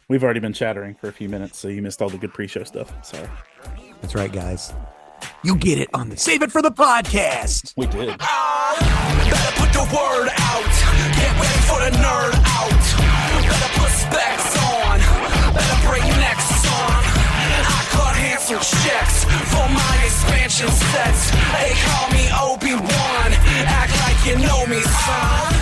We've already been chattering for a few minutes, so you missed all the good pre-show stuff. Sorry. That's right, guys. You get it on the Save It for the Podcast. We did. Better put the word out. Get ready for the nerd out. Better put specs on. Better bring next song. I cut handsome checks for my expansion sets. They call me Obi-Wan. Act like you know me, son.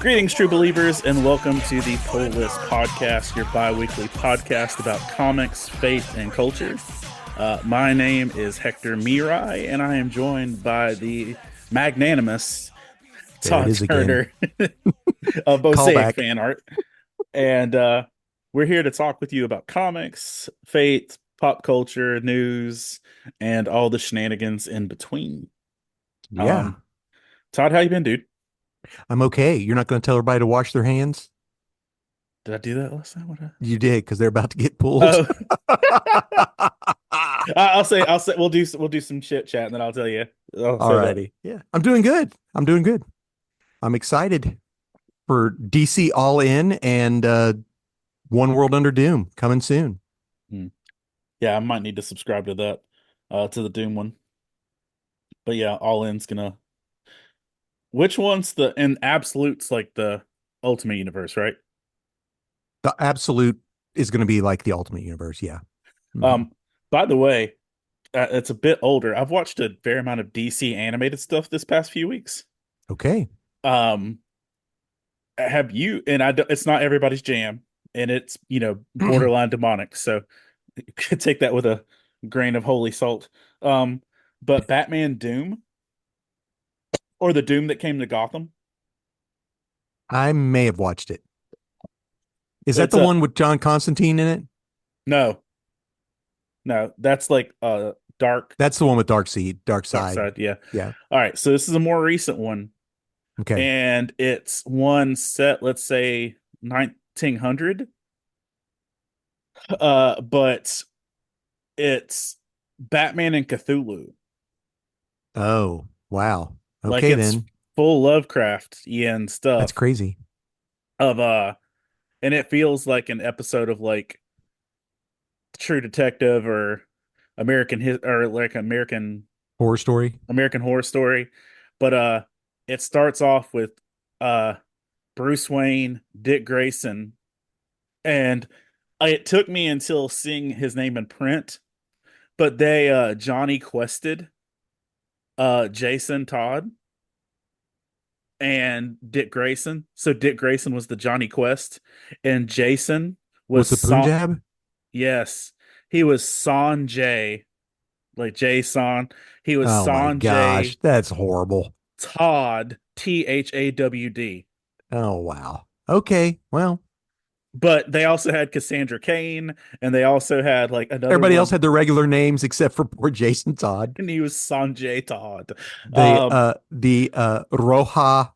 Greetings, true believers, and welcome to the Pull List Podcast, your bi-weekly podcast about comics, faith, and culture. My name is Hector Mirai, and I am joined by the magnanimous Todd Turner of Mosaic Fan Art. And we're here to talk with you about comics, faith, pop culture, news, and all the shenanigans in between. Yeah. Todd, how you been, dude? I'm okay. You're not going to tell everybody to wash their hands? Did I do that last time? You did, because they're about to get pulled. Oh. I'll say we'll do some chit chat and then I'll tell you. Alrighty. Yeah. I'm doing good. I'm excited for DC All In and One World Under Doom coming soon. Yeah, I might need to subscribe to that, to the Doom one. But yeah, All In's gonna. Which one's in Absolute's like the Ultimate Universe, right? The Absolute is going to be like the Ultimate Universe, yeah. Mm-hmm. By the way, it's a bit older. I've watched a fair amount of DC animated stuff this past few weeks. Okay. Have you? And it's not everybody's jam, and it's borderline demonic, so you could take that with a grain of holy salt. But Batman Doom, or the Doom that came to Gotham. I may have watched it. Is that the one with John Constantine in it? No, that's like Dark. That's the one with Dark Side. Dark Side, yeah. All right, so this is a more recent one. Okay. And it's one set, let's say 1900. But it's Batman and Cthulhu. Oh, wow. Okay, then. Full Lovecraft and stuff. That's crazy. And it feels like an episode of like True Detective or American Horror Story. But it starts off with Bruce Wayne, Dick Grayson, and it took me until seeing his name in print, but they Johnny quested Jason Todd and Dick Grayson. So Dick Grayson was the Johnny Quest, and Jason was the Punjab. Yes, he was Sanjay, like Jason. He was Sanjay. Oh my gosh, that's horrible. Todd, Thawd. Oh wow. Okay, well. But they also had Cassandra Cain, and they also had like another. Everybody else had their regular names except for poor Jason Todd, and he was Sanjay Todd. The Roja.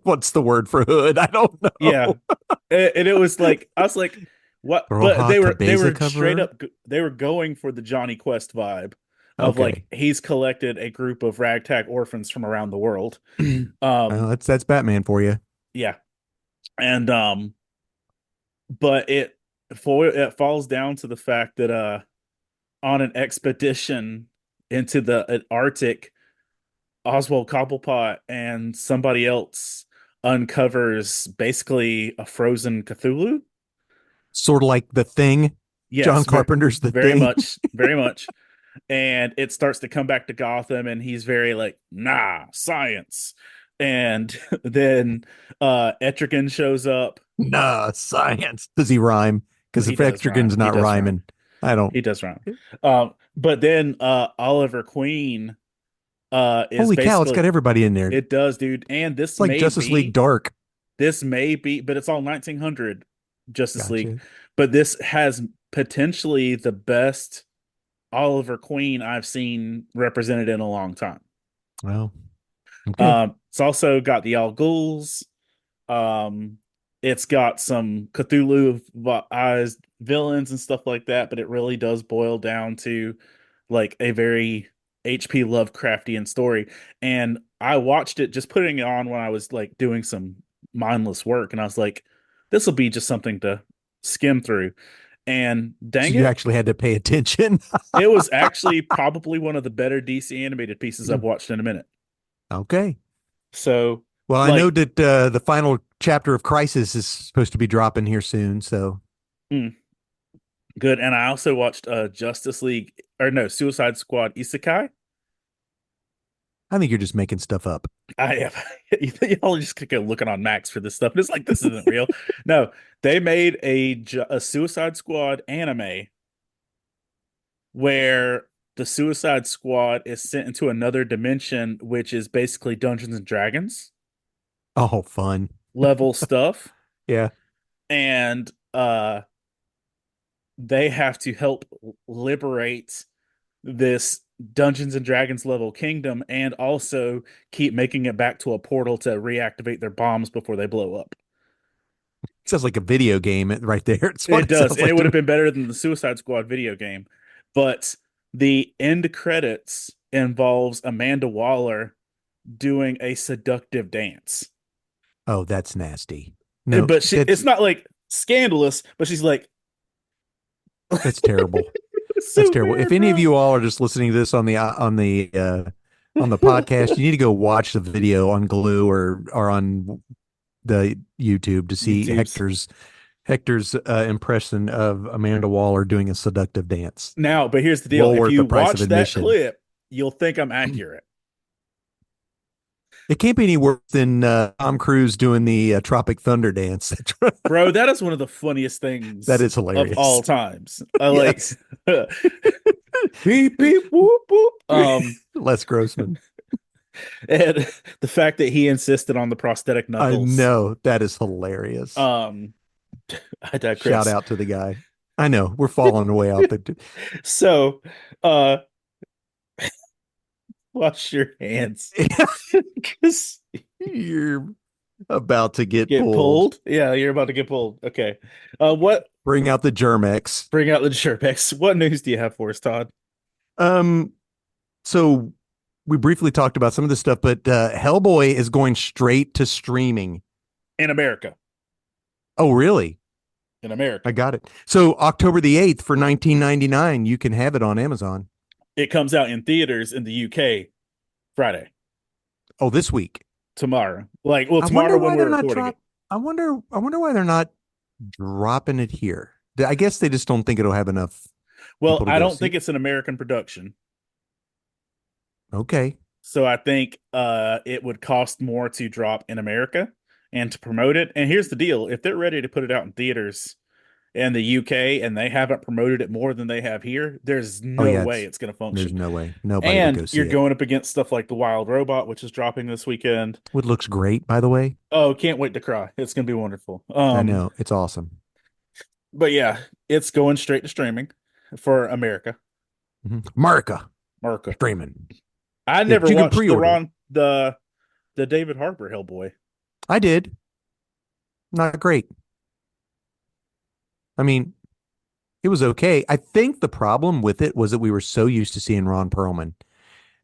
What's the word for hood? I don't know. Yeah, and it was like I was like, what? Roja but they were cover? Straight up. They were going for the Johnny Quest vibe of like he's collected a group of ragtag orphans from around the world. Well, that's Batman for you. Yeah, and but it falls down to the fact that on an expedition into the Arctic, Oswald Cobblepot and somebody else uncovers basically a frozen Cthulhu. Sort of like The Thing. Yes, John Carpenter's The Thing. Very much. much. And it starts to come back to Gotham, and he's very like, nah, science. And then Etrigan shows up. Nah, science. Does he rhyme? Because if Etrigan's not rhyming, I don't. He does rhyme. But then Oliver Queen is holy cow, it's got everybody in there. It does, dude. And this it's like Justice League Dark. This may be, but it's all 1900 Justice League. But this has potentially the best Oliver Queen I've seen represented in a long time. Well, okay. It's also got the Al Ghouls. It's got some Cthulhu-ized villains and stuff like that, but it really does boil down to like a very H.P. Lovecraftian story. And I watched it, just putting it on when I was like doing some mindless work, and I was like, this will be just something to skim through. And So dang you it, actually had to pay attention. it was actually probably one of the better DC animated pieces I've watched in a minute. Okay. So, Well, I know like, that the final chapter of Crisis is supposed to be dropping here soon. So mm, good. And I also watched Justice League, or no, Suicide Squad Isekai. I think you're just making stuff up. I am. Y'all just go looking on Max for this stuff. And it's like, this isn't real. No, they made a Suicide Squad anime where the Suicide Squad is sent into another dimension, which is basically Dungeons and Dragons Oh, fun. level stuff. Yeah. And they have to help liberate this Dungeons and Dragons level kingdom and also keep making it back to a portal to reactivate their bombs before they blow up. Sounds like a video game right there. It's what It it does, sounds and it like would to have me. been better than the Suicide Squad video game. But the end credits involves Amanda Waller doing a seductive dance. Oh, that's nasty. No, But it's not like scandalous, but she's like, that's terrible. it's That's so terrible. If weird, any of bro. you all are just listening to this on the podcast, you need to go watch the video on Glue or on the YouTube to see YouTube's. Hector's impression of Amanda Waller doing a seductive dance. Now, but here's the deal. Well If worth you the price of watch that admission. clip, you'll think I'm accurate. It can't be any worse than Tom Cruise doing the Tropic Thunder dance. Bro, that is one of the funniest That things is of all hilarious. times. I like Yes. beep beep whoop whoop. Les Grossman. And the fact that he insisted on the prosthetic I knuckles. know. That is hilarious. Um, I Shout digress. out to the guy. I know. We're falling away out the. So, uh, wash your hands because You're about to get get pulled. pulled. Yeah, you're about to get pulled. Okay. What? Bring out the Germex. Bring out the Sherpex. What news do you have for us, Todd? Um, so we briefly talked about some of this stuff, but Hellboy is going straight to streaming. In America. Oh, really? In I America. got it. So October the 8th for 19.99, you can have it on Amazon. It comes out in theaters in the UK Friday, Oh, this week. tomorrow. Like, well, I wonder tomorrow when why we're they're not recording it. I wonder why they're not dropping it here. I guess they just don't think it'll have enough Well, people to I go don't see think it. it's an American production. Okay. So I think it would cost more to drop in America and to promote it. And here's the deal. If they're ready to put it out in theaters in the UK and they haven't promoted it more than they have here, there's Oh no yeah, way it's going to there's function. no way. Nobody would go And you're see it. going up against stuff like The Wild Robot, which is dropping this weekend. What looks great, by the way. Oh, can't wait to cry. It's going to be wonderful. I know. It's awesome. But yeah, it's going straight to streaming for America. America America. streaming. I Yeah, never but you can watched pre-order. the David Harbour Hellboy. I did. Not great. I mean, it was okay. I think the problem with it was that we were so used to seeing Ron Perlman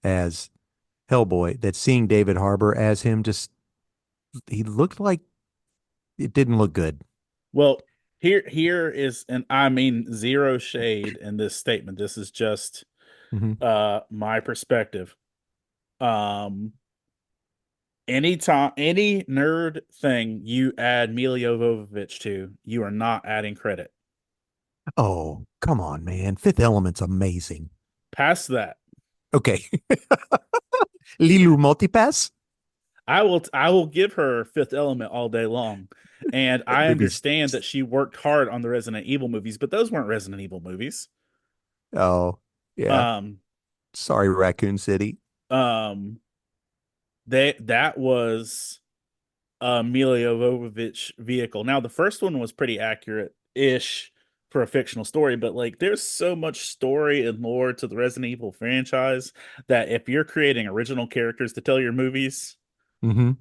as Hellboy that seeing David Harbour as him he looked like it didn't look good. Well, here is, and I mean zero shade in this statement. This is just Mhm. my perspective. Anytime any nerd thing you add Mila Jovovich to, you are not adding credit. Oh, come on, man. Fifth Element's amazing. Past that, Okay. Lilu Multipass? I will give her Fifth Element all day long. And I Maybe. understand that she worked hard on the Resident Evil movies, but those weren't Resident Evil movies. Oh, yeah. Um, Sorry, Raccoon City. um, that was a Mila Jovovich vehicle. Now the first one was pretty accurate-ish for a fictional story, but like there's so much story and lore to the Resident Evil franchise that if you're creating original characters to tell your movies, Mm-hmm.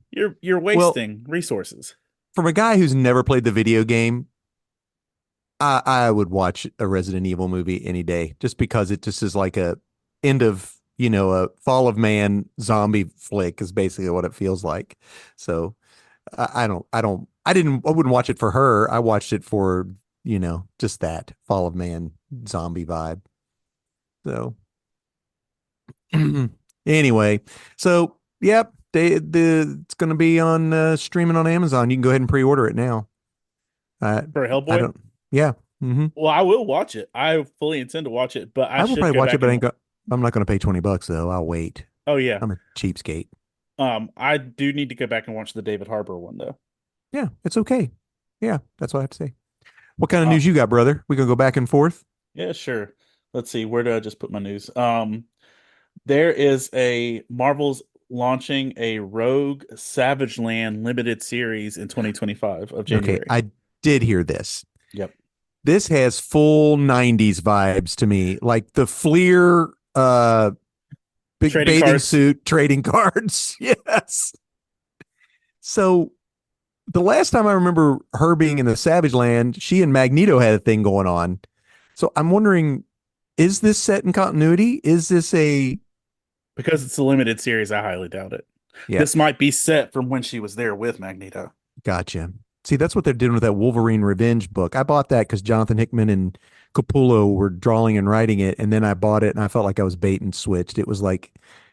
you're Well, wasting resources. from a guy who's never played the video game, I would watch a Resident Evil movie any day just because it just is like a end of, a fall of man zombie flick is basically what it feels like. So I wouldn't watch it for her. I watched it for just that Fall of Man zombie vibe. So anyway, so yep, it's going to be on streaming on Amazon. You can go ahead and pre-order it now. I For I Hellboy? don't. Yeah. hmm Well, I will watch it. I fully intend to watch it, but I I will should probably go watch it, back but and. I'm not going to pay $20 though. I'll wait. Oh yeah. I'm a cheapskate. I do need to go back and watch the David Harbour one though. Yeah, it's okay. Yeah, that's what I have to say. What kind of Uh, news you got, brother? We gonna go back and forth? yeah, sure. Let's see. Where do I just put my news? There is a Marvel's launching a Rogue Savage Land limited series in 2025 of Okay, January. I did hear this. Yep. This has full 90s vibes to me. Like the Fleer big Trading bathing cards. suit trading cards. Yes. So the last time I remember her being in the Savage Land, she and Magneto had a thing going on. So I'm wondering, is this set in continuity? Is this a Because it's a limited series, I highly doubt it. yeah, This might be set from when she was there with Magneto. gotcha. See, that's what they're doing with that Wolverine Revenge book. I bought that because Jonathan Hickman and Capullo were drawing and writing it, and then I bought it and I felt like I was bait and switched. It was like,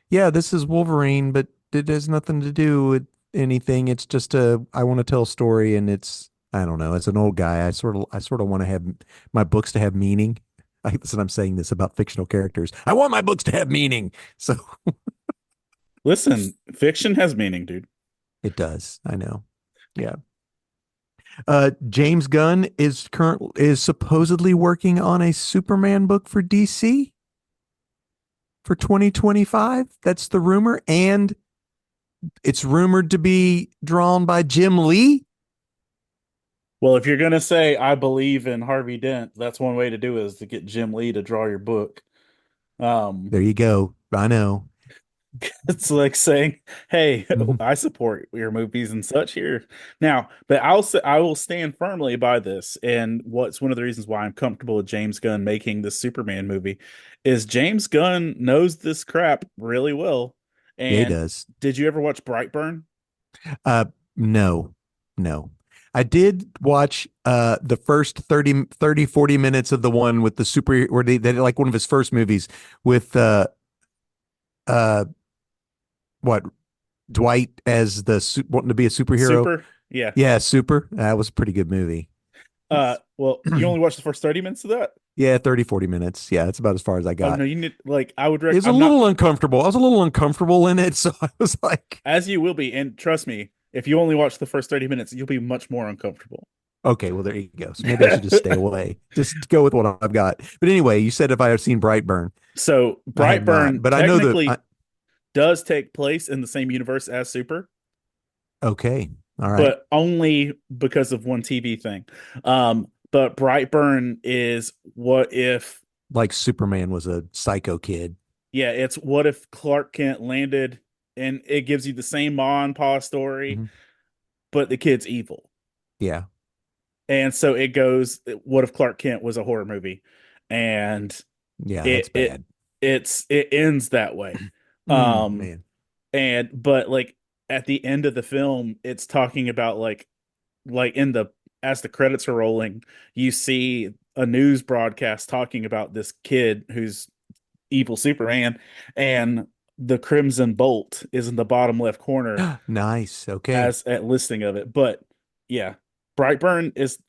yeah, this is Wolverine, but it has nothing to do with anything. It's just I want to tell a story, and it's I don't know. As an old guy, I sort of want to have my books to have meaning. I guess I'm saying this about fictional characters. I want my books to have meaning. So Listen, fiction has meaning, dude. it does. I know. Yeah. James Gunn is supposedly working on a Superman book for DC for 2025. That's the rumor, and it's rumored to be drawn by Jim Lee. Well, if you're gonna say I believe in Harvey Dent, that's one way to do it is to get Jim Lee to draw your book. Um, There you go. I know. it's like saying, "Hey, Mhm. I support your movies and such here." Now, but I will stand firmly by this. And what's one of the reasons why I'm comfortable with James Gunn making this Superman movie is James Gunn knows this crap really well. Yeah, he And does. did you ever watch Brightburn? Uh, no, no. I did watch the first 40 minutes of the one with the super where they like one of his first movies with uh what Dwight as wanting to be a superhero. Super? Yeah. Yeah, super. That was a pretty good movie. Well, you only watched the first 30 minutes of that? Yeah, 30, 40 minutes. Yeah, that's about as far as I Oh got. no, you need like I would It was a I'm not little uncomfortable. I was a little uncomfortable in it, so I was like, as you will be, and trust me, if you only watch the first 30 minutes, you'll be much more uncomfortable. okay, well there you go. So maybe I should just stay away. Just go with what I've got. But anyway, you said if I have seen Brightburn. So I have not, Brightburn but I know that technically does take place in the same universe as Super, okay. All right. but only because of one TV thing. But Brightburn is what if Like Superman was a psycho kid. yeah, it's what if Clark Kent landed and it gives you the same Ma and Pa story, Mhm. but the kid's evil. Yeah. And so it goes, what if Clark Kent was a horror movie? And Yeah, that's it bad. it ends that way. Um Man. and but like at the end of the film, it's talking about like in the as the credits are rolling, you see a news broadcast talking about this kid who's evil Superman, and the Crimson Bolt is in the bottom left corner Nice. Okay. as a listing of it. But yeah, Brightburn is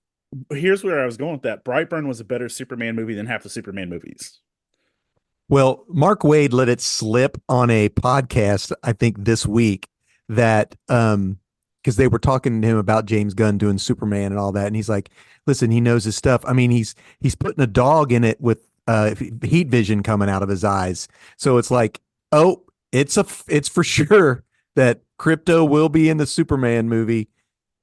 here's where I was going with that. Brightburn was a better Superman movie than half the Superman movies. Well, Mark Wade let it slip on a podcast, I think this week, that because they were talking to him about James Gunn doing Superman and all that, and he's like, "Listen, he knows his stuff. I mean, he's putting a dog in it with heat vision coming out of his eyes, so it's like, oh, it's for sure that Crypto will be in the Superman movie,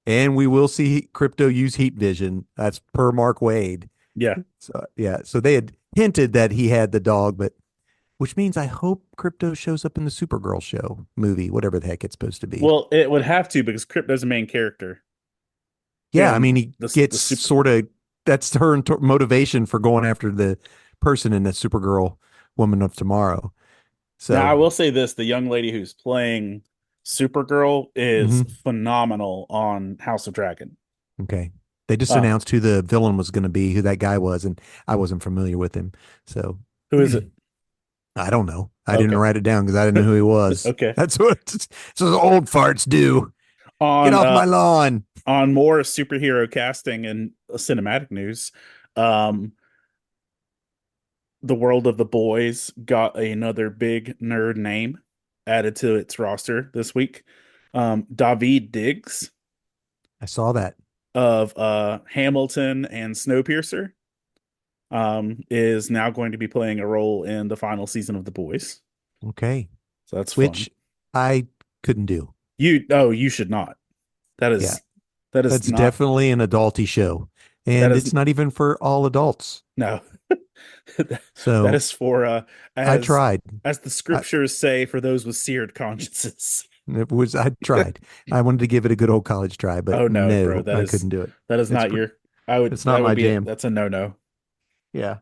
and we will see Crypto use heat vision. That's per Mark Wade. Yeah. So yeah, so they had hinted that he had the dog, but which means I hope Crypto shows up in the Supergirl show movie, whatever the heck it's supposed to be. Well, it would have to because Crypto's a main character Yeah, I in mean he the gets super. sort of that's her motivation for going after the person in the Supergirl Woman of Tomorrow. Now, I So, will say this: the young lady who's playing Supergirl is mhm, phenomenal on House of Dragon. okay. They just Oh, announced who the villain was going to be, who that guy was, and I wasn't familiar with him. So who is it? I don't know. I didn't Okay. write it down because I didn't know who he was. Okay. That's what old farts do. Get On off my lawn. on more superhero casting and cinematic news, um, the world of the boys got another big nerd name added to its roster this week. David Diggs I saw that. of Hamilton and Snowpiercer is now going to be playing a role in the final season of The Boys. Okay. So that's fun. Which I couldn't do. You should not. That Yeah. is that is That's not definitely an adulty show. that And is it's not even for all adults. no. That So is for I tried. as the I, scriptures say, for those with seared consciences. I tried. I wanted to give it a good old college try, but Oh no, bro. no, I couldn't do it. That is It's not your I would it's not that would my be jam. that's a no-no. Yeah.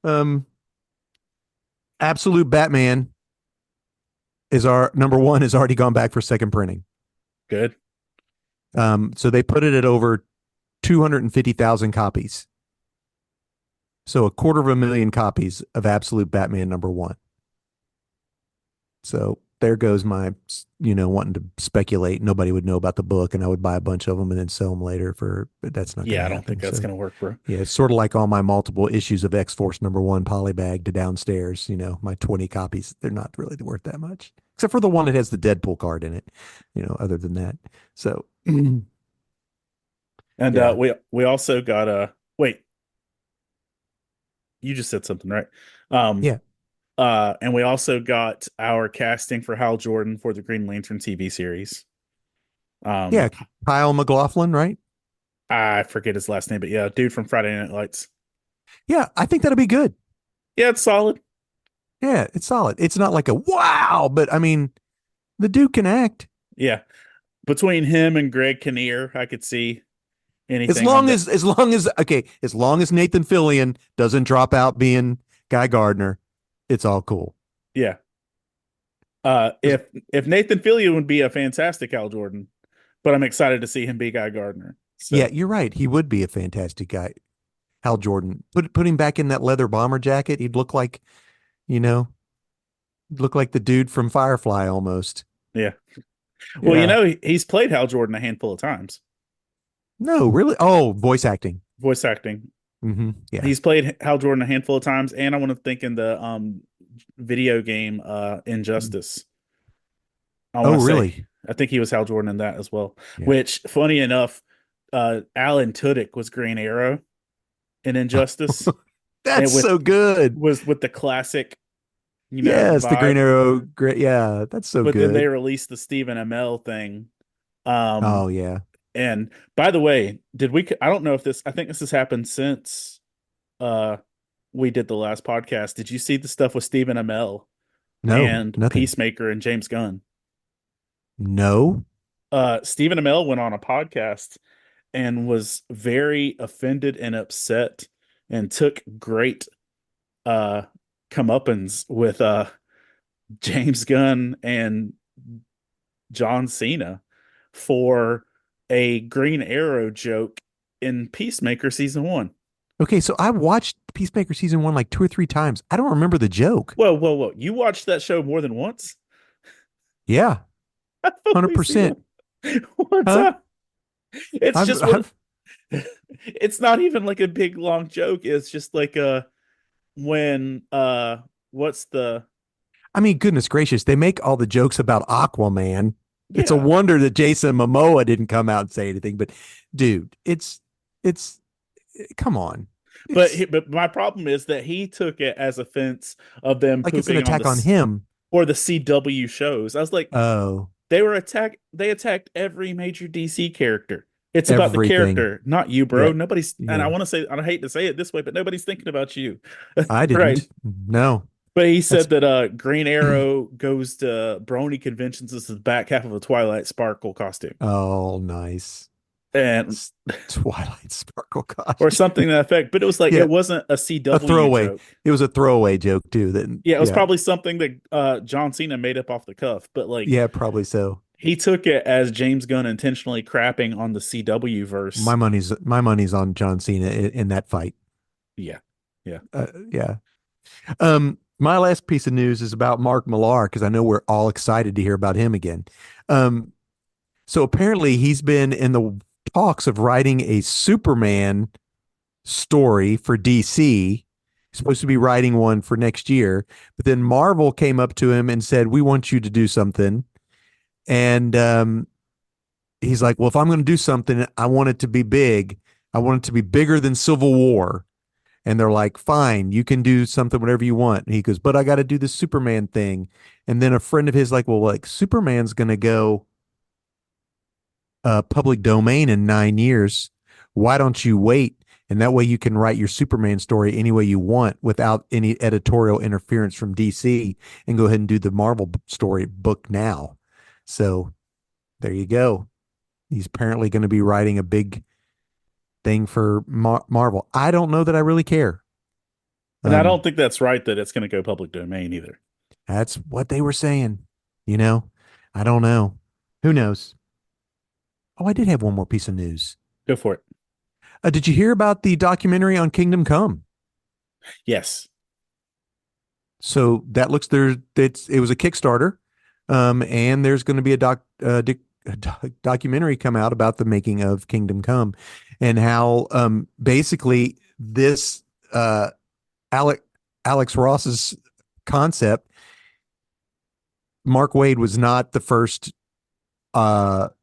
Um Absolute Batman is our number one has already gone back for second printing. Good. So they put it at over 250,000 copies. So 250,000 copies of Absolute Batman number one. So there goes my, wanting to speculate. Nobody would know about the book, and I would buy a bunch of them and then sell them later but that's not going Yeah, to I happen. don't think that's So, gonna work, bro. yeah, it's sort of like all my multiple issues of X-Force number one polybagged to downstairs, my 20 copies. They're not really worth that much, except for the one that has the Deadpool card in it, other than that. So, And yeah. we also got wait, you just said something, right? Um Yeah. and we also got our casting for Hal Jordan for the Green Lantern TV series. Yeah. Kyle McLaughlin, right? I forget his last name, but yeah, dude from Friday Night Lights. Yeah. I think that'll be good. Yeah, it's solid. Yeah. It's solid. It's not like a wow, but I mean, the dude can act. Yeah. Between him and Greg Kinnear, I could see As anything on long that. as long as Nathan Fillion doesn't drop out being Guy Gardner, it's all cool. Yeah. If Nathan Fillion would be a fantastic Hal Jordan, but I'm excited to see him be Guy Gardner. So Yeah, you're right. He would be a fantastic guy. Hal Jordan. Put him back in that leather bomber jacket. He'd you know, look like the dude from Firefly almost. yeah. Well, Yeah. he's played Hal Jordan a handful of times. No, really? Oh, voice acting. Voice acting. Yeah. He's played Hal Jordan a handful of times, and I want to think in the video game Injustice. I want Oh, to say really? I think he was Hal Jordan in that as well. Yeah. Which, funny enough, Alan Tudyk was Green Arrow in Injustice. That's with so good. was with the classic, Yes, the Green vibe. Arrow. Great. Yeah, that's so But then they good. released the Stephen Amell thing. Um, Oh, yeah. and by the way, I don't know if this. I think this has happened since uh we did the last podcast. Did you see the stuff with Stephen Amell No, and nothing. Peacemaker and James Gunn? No. Stephen Amell went on a podcast and was very offended and upset and took great uh comeuppance with James Gunn and John Cena for a Green Arrow joke in Peacemaker season 1. Okay, so I watched Peacemaker season one like 2 or 3 times. I don't remember the joke. Whoa, whoa, whoa. You watched that show more than once? Yeah, I've only seen 100%. it one Huh? time. It's I've, just I've, it's not even like a big long joke. It's just like when what's the I mean, goodness gracious, they make all the jokes about Aquaman. It's a yeah. wonder that Jason Momoa didn't come out and say anything. But dude, it's come on. But my problem is that he took it as offense of them Like it's an pooping on attack on him. or the CW shows. I was like, Oh, they attacked every major DC character. It's about the everything. character, not you, bro. Yeah, Nobody's, and I yeah. want to say, I hate to say it this way, but nobody's thinking about you. I Right. didn't. No, But he that's said that Green Arrow goes to Brony conventions as the back half of a Twilight Sparkle costume. oh nice. And Twilight Sparkle or costume. something to that effect. But it was like Yeah, it wasn't a a CW throwaway. joke. It was a throwaway joke too. That Yeah, it was yeah, probably something that John Cena made up off the cuff. But like yeah, probably so. He took it as James Gunn intentionally crapping on the CW verse. My money's on John Cena in that fight. Yeah. Yeah. Yeah. My last piece of news is about Mark Millar because I know we're all excited to hear about him again. Um, so apparently he's been in the talks of writing a Superman story for DC. He's supposed to be writing one for next year, but then Marvel came up to him and said, "We want you to do something." And he's like, "Well, if I'm going to do something, I want it to be big. I want it to be bigger than Civil War." And they're like, "Fine, you can do something, whatever you want." And he goes, "But I got to do this Superman thing." And then a friend of his like, "Well, like Superman's going to go public domain in 9 years. Why don't you wait? And that way you can write your Superman story any way you want without any editorial interference from DC and go ahead and do the Marvel story book now." So there you go. He's apparently going to be writing a big thing for Marvel. I don't know that I really care. And I don't think that's right that it's going to go public domain either. That's what they were saying. I don't know. Who knows? Oh, I did have one more piece of news. Go for it. Did you hear about the documentary on Kingdom Come? Yes. So that looks there. It was a Kickstarter, and there's going to be a documentary come out about the making of Kingdom Come, and how basically this Alex Ross's concept. Mark Waid was not the first author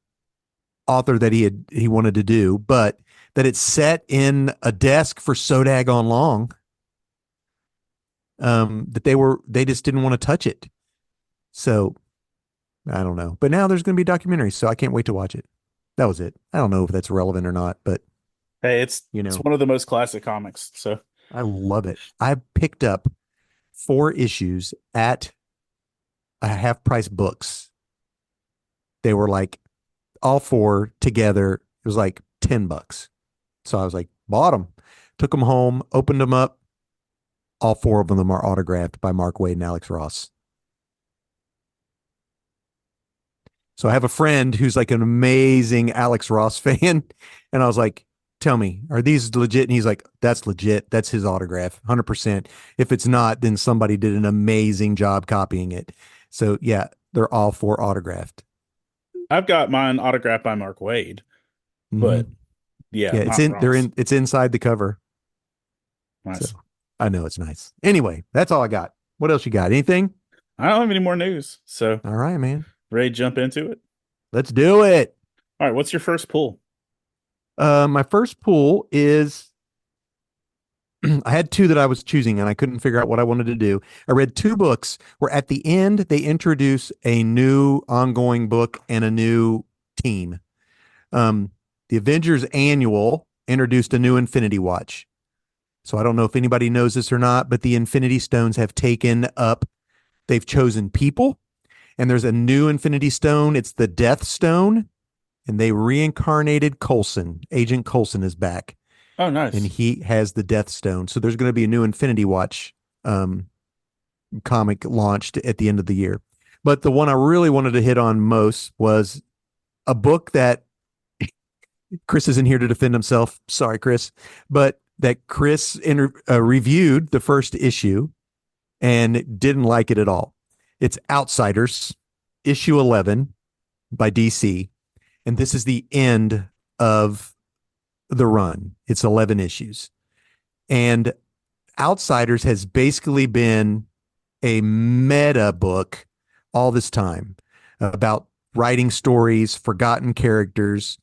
that he wanted to do, but that it's set in a desk for so daggone long that they just didn't want to touch it. So I don't know. But now there's going to be documentaries, so I can't wait to watch it. That was it. I don't know if that's relevant or not, but hey, it's one of the most classic comics. So I love it. I picked up 4 issues at a half price books. They were like all 4 together. It was like $10. So I was like, bought them, took them home, opened them up. All 4 of them are autographed by Mark Waid and Alex Ross. So I have a friend who's like an amazing Alex Ross fan. And I was like, "Tell me, are these legit?" And he's like, "That's legit. That's his autograph, 100%. If it's not, then somebody did an amazing job copying it." So yeah, they're all 4 autographed. I've got mine autographed by Mark Waid, but yeah, it's inside the cover. Nice. So I know it's nice. Anyway, that's all I got. What else you got? Anything? I don't have any more news. So all right, man. Ready to jump into it? Let's do it. All right. What's your first pull? My first pull is I had 2 that I was choosing and I couldn't figure out what I wanted to do. I read 2 books where at the end they introduce a new ongoing book and a new team. The Avengers Annual introduced a new Infinity Watch. So I don't know if anybody knows this or not, but the Infinity Stones have taken up, they've chosen people, and there's a new Infinity Stone. It's the Death Stone, and they reincarnated Coulson. Agent Coulson is back. Oh, nice. And he has the Death Stone. So there's going to be a new Infinity Watch comic launched at the end of the year. But the one I really wanted to hit on most was a book that Chris isn't here to defend himself. Sorry, Chris. But that Chris reviewed the first issue and didn't like it at all. It's Outsiders, issue 11 by DC. And this is the end of the run. It's 11 issues. And Outsiders has basically been a meta book all this time about writing stories, forgotten characters,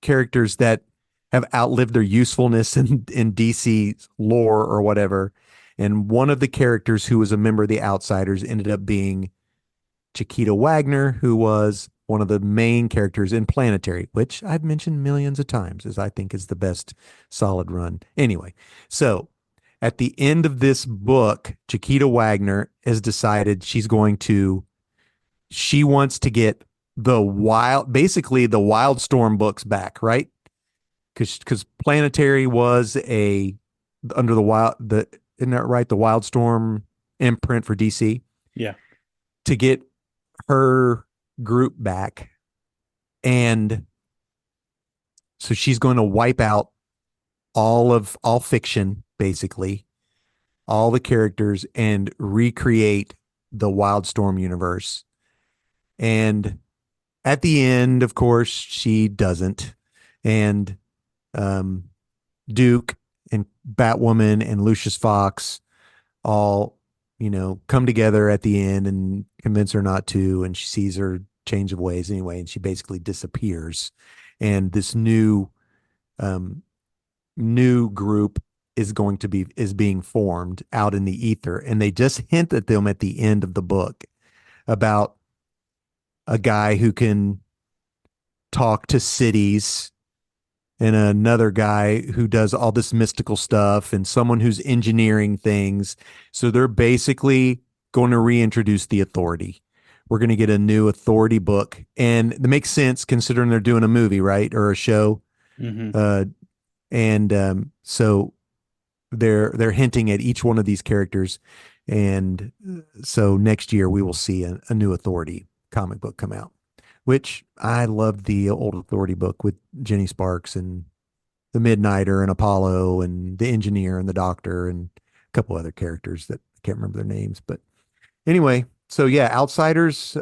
characters that have outlived their usefulness in DC lore or whatever. And one of the characters who was a member of the Outsiders ended up being Chiquita Wagner, who was one of the main characters in Planetary, which I've mentioned millions of times as I think is the best solid run. Anyway, so at the end of this book, Chiquita Wagner has decided she wants to get basically the Wildstorm books back, right? Because Planetary was under isn't that right? The Wildstorm imprint for DC. Yeah. To get her group back, and so she's going to wipe out all fiction, basically, all the characters, and recreate the Wildstorm universe. And at the end, of course, she doesn't. And um, Duke and Batwoman and Lucius Fox all, come together at the end and convince her not to. And she sees her change of ways anyway, and she basically disappears. And this um, new group is being formed out in the ether, and they just hint at them at the end of the book about a guy who can talk to cities, and another guy who does all this mystical stuff, and someone who's engineering things. So they're basically going to reintroduce the Authority. We're going to get a new Authority book, and it makes sense considering they're doing a movie, right, or a show. Mm-hmm. And so they're hinting at each one of these characters, and so next year we will see a new Authority comic book come out, which I loved the old Authority book with Jenny Sparks and the Midnighter and Apollo and the Engineer and the Doctor and a couple other characters that I can't remember their names. But anyway, so yeah, Outsiders,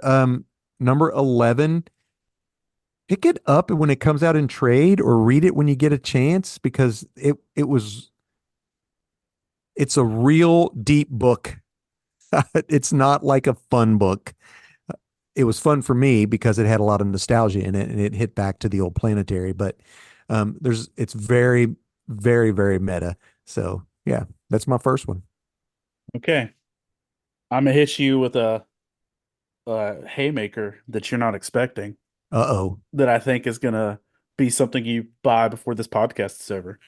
number 11. Pick it up when it comes out in trade, or read it when you get a chance, because it's a real deep book. It's not like a fun book. It was fun for me because it had a lot of nostalgia in it, and it hit back to the old Planetary. But it's very, very, very meta. So yeah, that's my first one. Okay. I'm gonna hit you with a haymaker that you're not expecting, Uh-oh. that I think is gonna be something you buy before this podcast is over.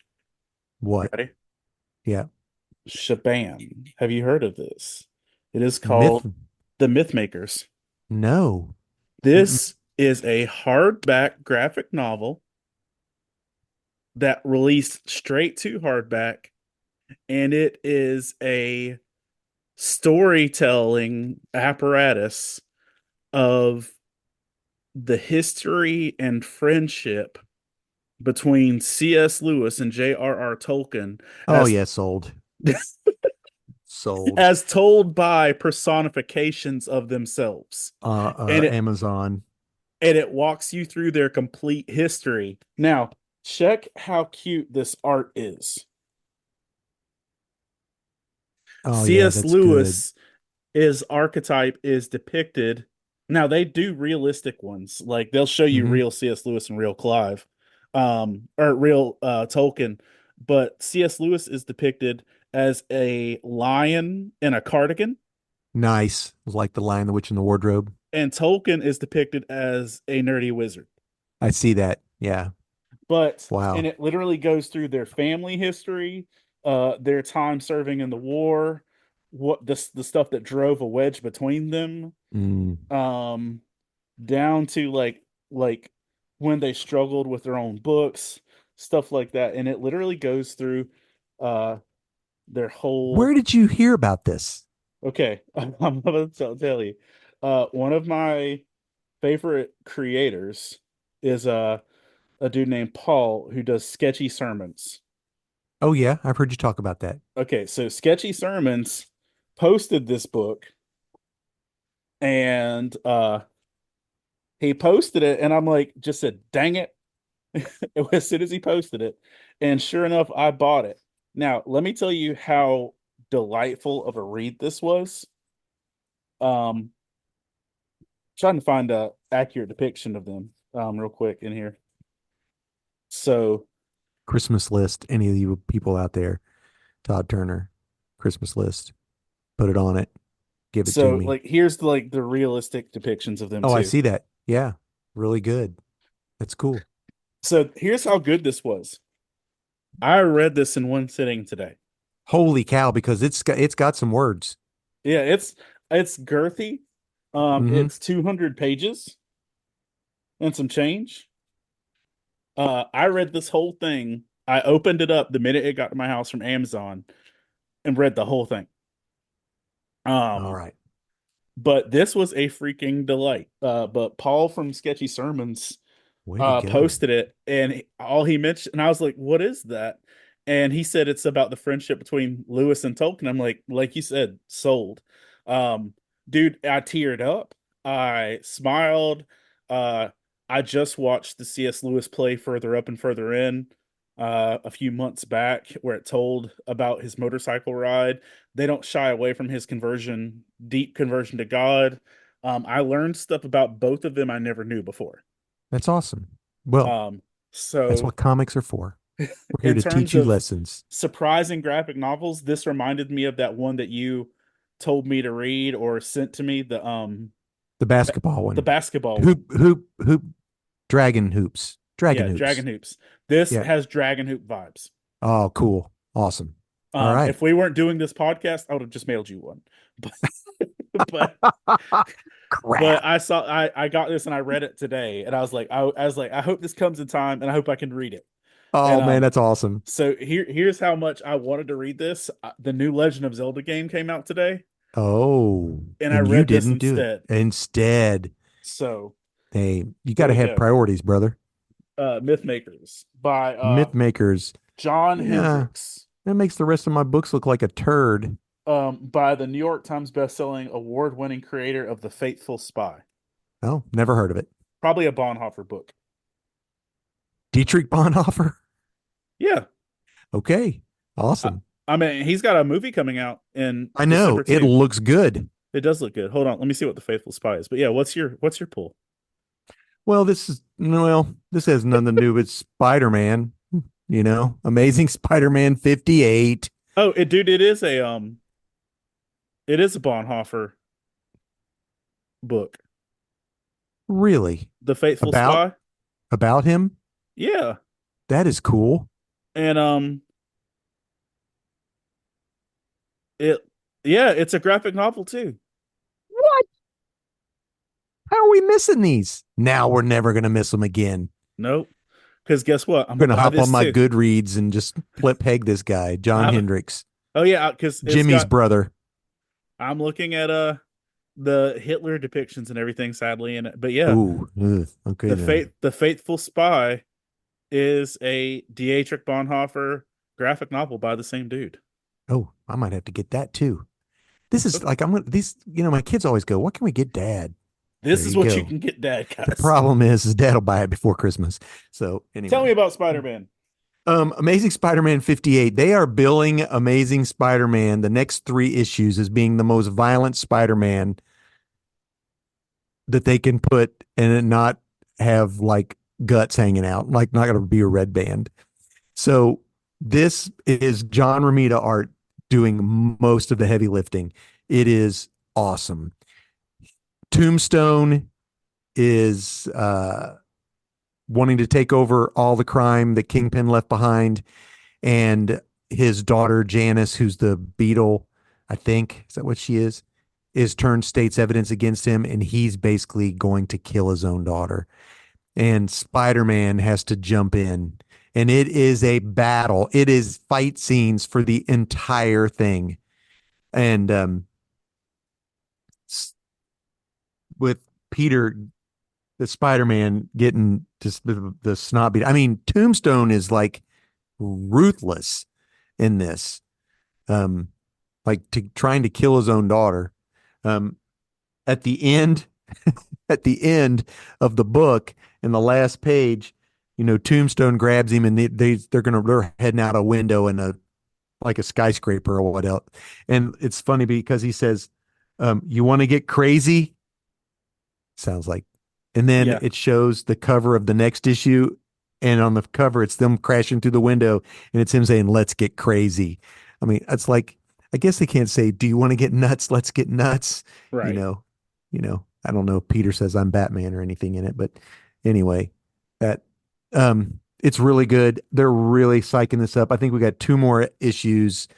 What? Ready? Yeah. Shabam. Have you heard of this? It is Myth? called The Myth Makers. No. Mm-mm. This is a hardback graphic novel that released straight to hardback, and it is a storytelling apparatus of the history and friendship between C.S. Lewis and J.R.R. Tolkien, Oh as yeah, sold. Sold. as told by personifications of themselves. And it Amazon. and it walks you through their complete history. Now, check how cute this art is. Oh yeah, C.S. that's good. Lewis, his archetype is depicted. Now they do realistic ones, like they'll show you Hmm. real C.S. Lewis and real Clive, or real Tolkien. But C.S. Lewis is depicted as a lion in a cardigan, Nice. It was like The Lion, the Witch, and the Wardrobe. and Tolkien is depicted as a nerdy wizard. I see that. Yeah. And Wow. it literally goes through their family history, their time serving in the war, what the stuff that drove a wedge between them, Mm. um, down to like when they struggled with their own books, stuff like that. And it literally goes through uh their Where whole. did you hear about this? Okay, I'm about to tell you. One of my favorite creators is a dude named Paul who does sketchy sermons. Oh yeah, I've heard you talk about that. Okay, so Sketchy Sermons posted this book, and he posted it, and I'm like, just said, dang it, as soon as he posted it. And sure enough, I bought it. Now, let me tell you how delightful of a read this was. Um, Trying to find a accurate depiction of them real quick in here. So Christmas list. Any of you people out there, Todd Turner, Christmas list. Put it on it. Give it to so me. like here's the realistic depictions of them Oh, I too. see that. Yeah, really good. That's cool. So here's how good this was. I read this in one sitting today. Holy cow! Because it's got some words. Yeah, it's girthy. Hmm. It's 200 pages and some change. I read this whole thing. I opened it up the minute it got to my house from Amazon and read the whole thing. All Um, right. But this was a freaking delight. But Paul from Sketchy Sermons Way to go. posted it, and all he mentioned, and I was like, "What is that?" And he said it's about the friendship between Lewis and Tolkien. I'm like you said, sold. Um, Dude, I teared up. I smiled. Uh, I just watched the C.S. Lewis play Further Up and Further In a few months back, where it told about his motorcycle ride. They don't shy away from his conversion, deep conversion to God. I learned stuff about both of them I never knew before. That's awesome. Well, Um, that's so what comics are for. We're here in to terms teach you of lessons. surprising graphic novels, this reminded me of that one that you told me to read or sent to me, The basketball the one. basketball one. Hoop, dragon hoops. Dragon Yeah, hoops. Dragon Hoops. This Yeah. has Dragon Hoop vibes. Oh, cool. Awesome. All right. If we weren't doing this podcast, I would have just mailed you one. But but Crap. I got this and I read it today, and I was like, I hope this comes in time and I hope I can read it. And Oh man, that's awesome. so here's how much I wanted to read this. The new Legend of Zelda game came out today, Oh, and I and you read this didn't do it. instead. Instead, So hey, you got here to we have go. priorities, brother. Myth Makers by Myth makers. John Yeah, Hendricks. that makes the rest of my books look like a turd. By the New York Times bestselling award-winning creator of The Faithful Spy. Oh, never heard of it. Probably a Bonhoeffer book. Dietrich Bonhoeffer. Yeah. Okay, I, awesome. I mean, he's got a movie coming out in I know December it too. looks good. It does look good. Hold on, let me see what The Faithful Spy is. But yeah, what's your pull? Well, this has nothing to do with Spider-Man. Amazing Spider-Man 58. Oh, dude, it is a Bonhoeffer book. Really? The Faithful About Spy. about him? Yeah. That is cool. And it yeah, it's a graphic novel too. What? How are we missing these? Now we're never going to miss them again. Nope. Because guess what? I'm I'm gonna going to buy hop on this my too. Goodreads and just flip peg this guy, John I'm, Hendricks, oh yeah, because it's Jimmy's got. brother. I'm looking at the Hitler depictions and everything, sadly, in it. But yeah, Ooh, ugh, okay then. the Faithful Spy is a Dietrich Bonhoeffer graphic novel by the same dude. Oh, I might have to get that too. This is Okay. like I'm gonna these. My kids always go, "What can we get, Dad?" This There is you what you go. can get, Dad, The guys. problem is Dad will buy it before Christmas. So Tell me anyway, about Spider-Man. Amazing Spider-Man 58. They are billing Amazing Spider-Man the next 3 issues as being the most violent Spider-Man that they can put and it not have like guts hanging out, like not going to be a red band. So this is John Romita art doing most of the heavy lifting. It is awesome. Tombstone is wanting to take over all the crime that Kingpin left behind, and his daughter Janice, who's the Beetle, I think, is that what she is turned state's evidence against him, and he's basically going to kill his own daughter. And Spider-Man has to jump in, and it is a battle. It is fight scenes for the entire thing, and with Peter, the Spider-Man, getting just the snobby. I mean, Tombstone is like ruthless in this, um, like trying to kill his own daughter. Um, at the end, at the end of the book, in the last page, Tombstone grabs him and they're heading out a window in a like a skyscraper or what else. And it's funny because he says, "You want to get crazy?" Sounds like. And then Yeah, it shows the cover of the next issue. And on the cover, it's them crashing through the window. And it's him saying, "Let's get crazy." I mean, it's like, I guess they can't say, "Do you want to get nuts? Let's get nuts." You right. know, I don't know if Peter says I'm Batman or anything in it, but anyway, that, it's really good. They're really psyching this up. I think we got 2 more issues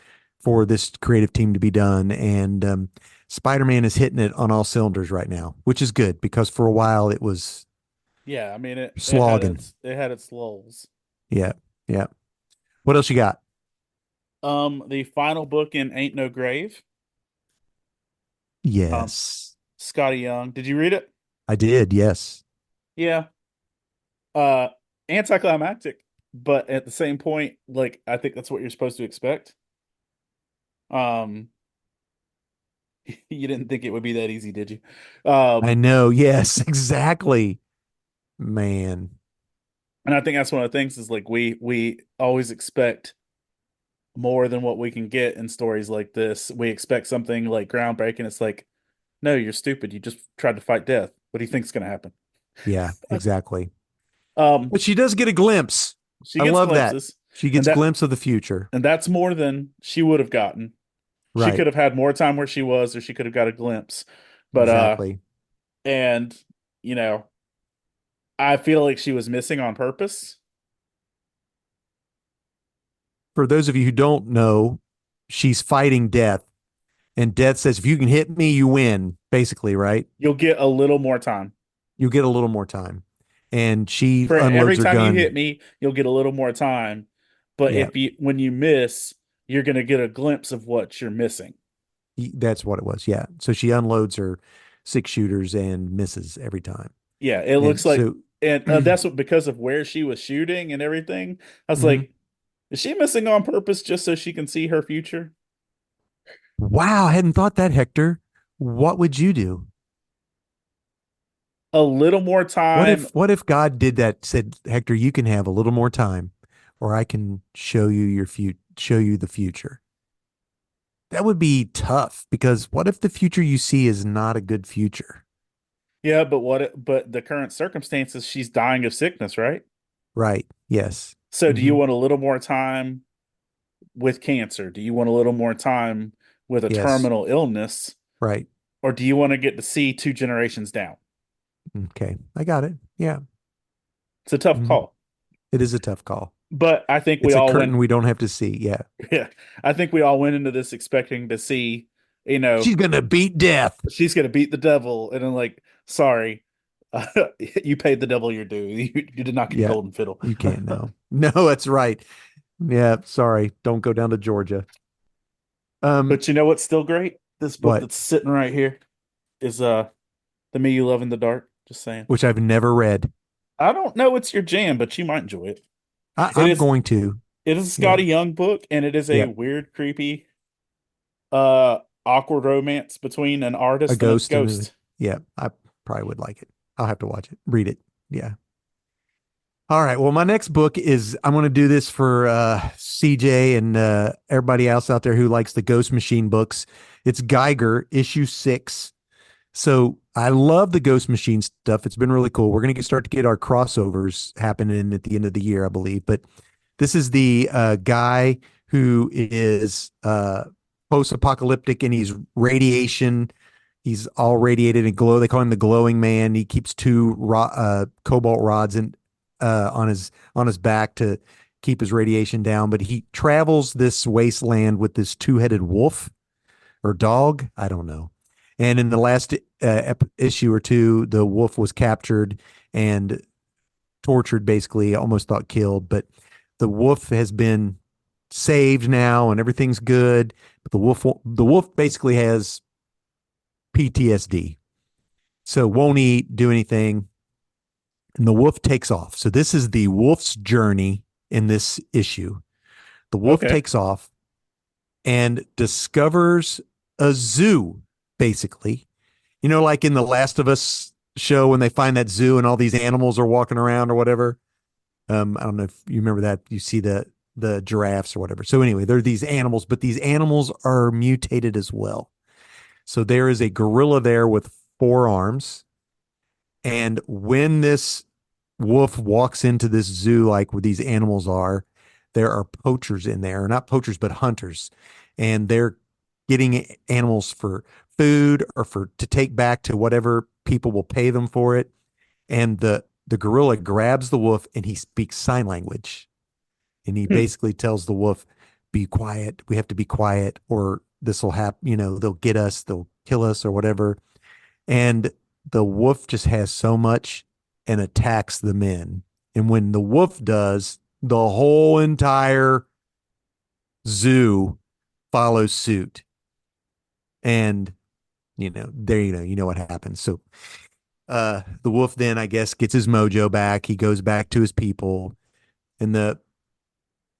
for this creative team to be done. And, Spider-Man is hitting it on all cylinders right now, which is good because for a while it was Yeah, I mean slogging. it had its lulls. Yeah. Yeah. What else you got? The final book in Ain't No Grave. Um, Yes. Scotty Young. Did you read it? I did, yes. Yeah. Uh, Anticlimactic, but at the same point, like I think that's what you're supposed to expect. Um, you didn't think it would be that easy, did you? I know. Yes, exactly. Man. And I think that's one of the things is like we always expect more than what we can get in stories like this. We expect something like groundbreaking. It's like, no, you're stupid. You just tried to fight death. What do you think's going to happen? Yeah, exactly. Um, But she does get a glimpse. she I gets love that. glimpses, She and gets glimpse of the future. that's more than she would have gotten. She Right. could have had more time where she was, or she could have got a glimpse. But Exactly. and you know, I feel like she was missing on purpose. For those of you who don't know, she's fighting death, and death says, if you can hit me, you win, basically, right? You'll get a little more time. You get a little more time. And she For every unloads her time you hit gun. me, you'll get a little more time. But Yeah, if you when you miss, you're gonna get a glimpse of what you're missing. that's what it was. Yeah. So she unloads her six shooters and misses every time. Yeah, it looks And like, so, and that's what because of where she was shooting and everything. I was mhm. like, is she missing on purpose just so she can see her future? Wow, I hadn't thought that, Hector. What would you do? A little more time. What if God did that, said, Hector, you can have a little more time, or I can show you the future. That would be tough because what if the future you see is not a good future? Yeah, but the current circumstances, she's dying of sickness, right? Right. Yes. So do you Hmm. want a little more time with cancer? Do you want a little more time with a Yes. terminal illness? Right. Or do you want to get to see two generations down? Okay. I got it. Yeah. It's a tough Hmm. call. It is a tough call. But I think we It's a all went curtain we don't have to see. Yeah. yeah. I think we all went into this expecting to see, you know, She's going to beat death. she's gonna beat the devil, and then like, sorry, uh, you paid the devil your due. You did not get a Yeah. golden fiddle. You can't know. No, that's right. Yeah. Sorry. Don't go down to Georgia. But you know what's still great? This book What? that's sitting right here is The Me You Love in the Dark. Just saying. Which I've never read. I don't know it's your jam, but you might enjoy it. It I'm is going to. it is a Yeah. Scotty Young book, and it is a Yeah. weird, creepy, awkward romance between an A artist and a ghost and ghost. yeah, I probably would like it. I'll have to watch it, read it. Yeah. All right. Well, my next book is I'm going to do this for CJ and everybody else out there who likes the Ghost Machine books. It's Geiger, issue 6. So I love the Ghost Machine stuff. It's been really cool. We're going to start to get our crossovers happening at the end of the year, I believe. But this is the guy who is post-apocalyptic and he's radiation. He's all radiated and glow. They call him the glowing man. He keeps two cobalt rods on his back to keep his radiation down. But he travels this wasteland with this two-headed wolf or dog. I don't know. And in the last issue or two, the wolf was captured and tortured, basically, almost thought killed. But the wolf has been saved now, and everything's good. But the wolf basically has PTSD, so won't eat, do anything, and the wolf takes off. So this is the wolf's journey in this issue. The wolf Okay. takes off and discovers a zoo, basically. You know, like in the Last of Us show when they find that zoo and all these animals are walking around or whatever. I don't know if you remember that. You see the giraffes or whatever. So anyway, there are these animals, but these animals are mutated as well. So there is a gorilla there with 4 arms. And when this wolf walks into this zoo, like where these animals are, there are poachers in there, not poachers, but hunters. And they're getting animals for food or for to take back to whatever people will pay them for it. And the gorilla grabs the wolf and he speaks sign language. And he Hmm. basically tells the wolf, be quiet. We have to be quiet or this will happen. You know, they'll get us, they'll kill us or whatever. And the wolf just has so much and attacks the men. And when the wolf does, the whole entire zoo follows suit. And there you know what happens. So the wolf then, I guess, gets his mojo back. He goes back to his people, and the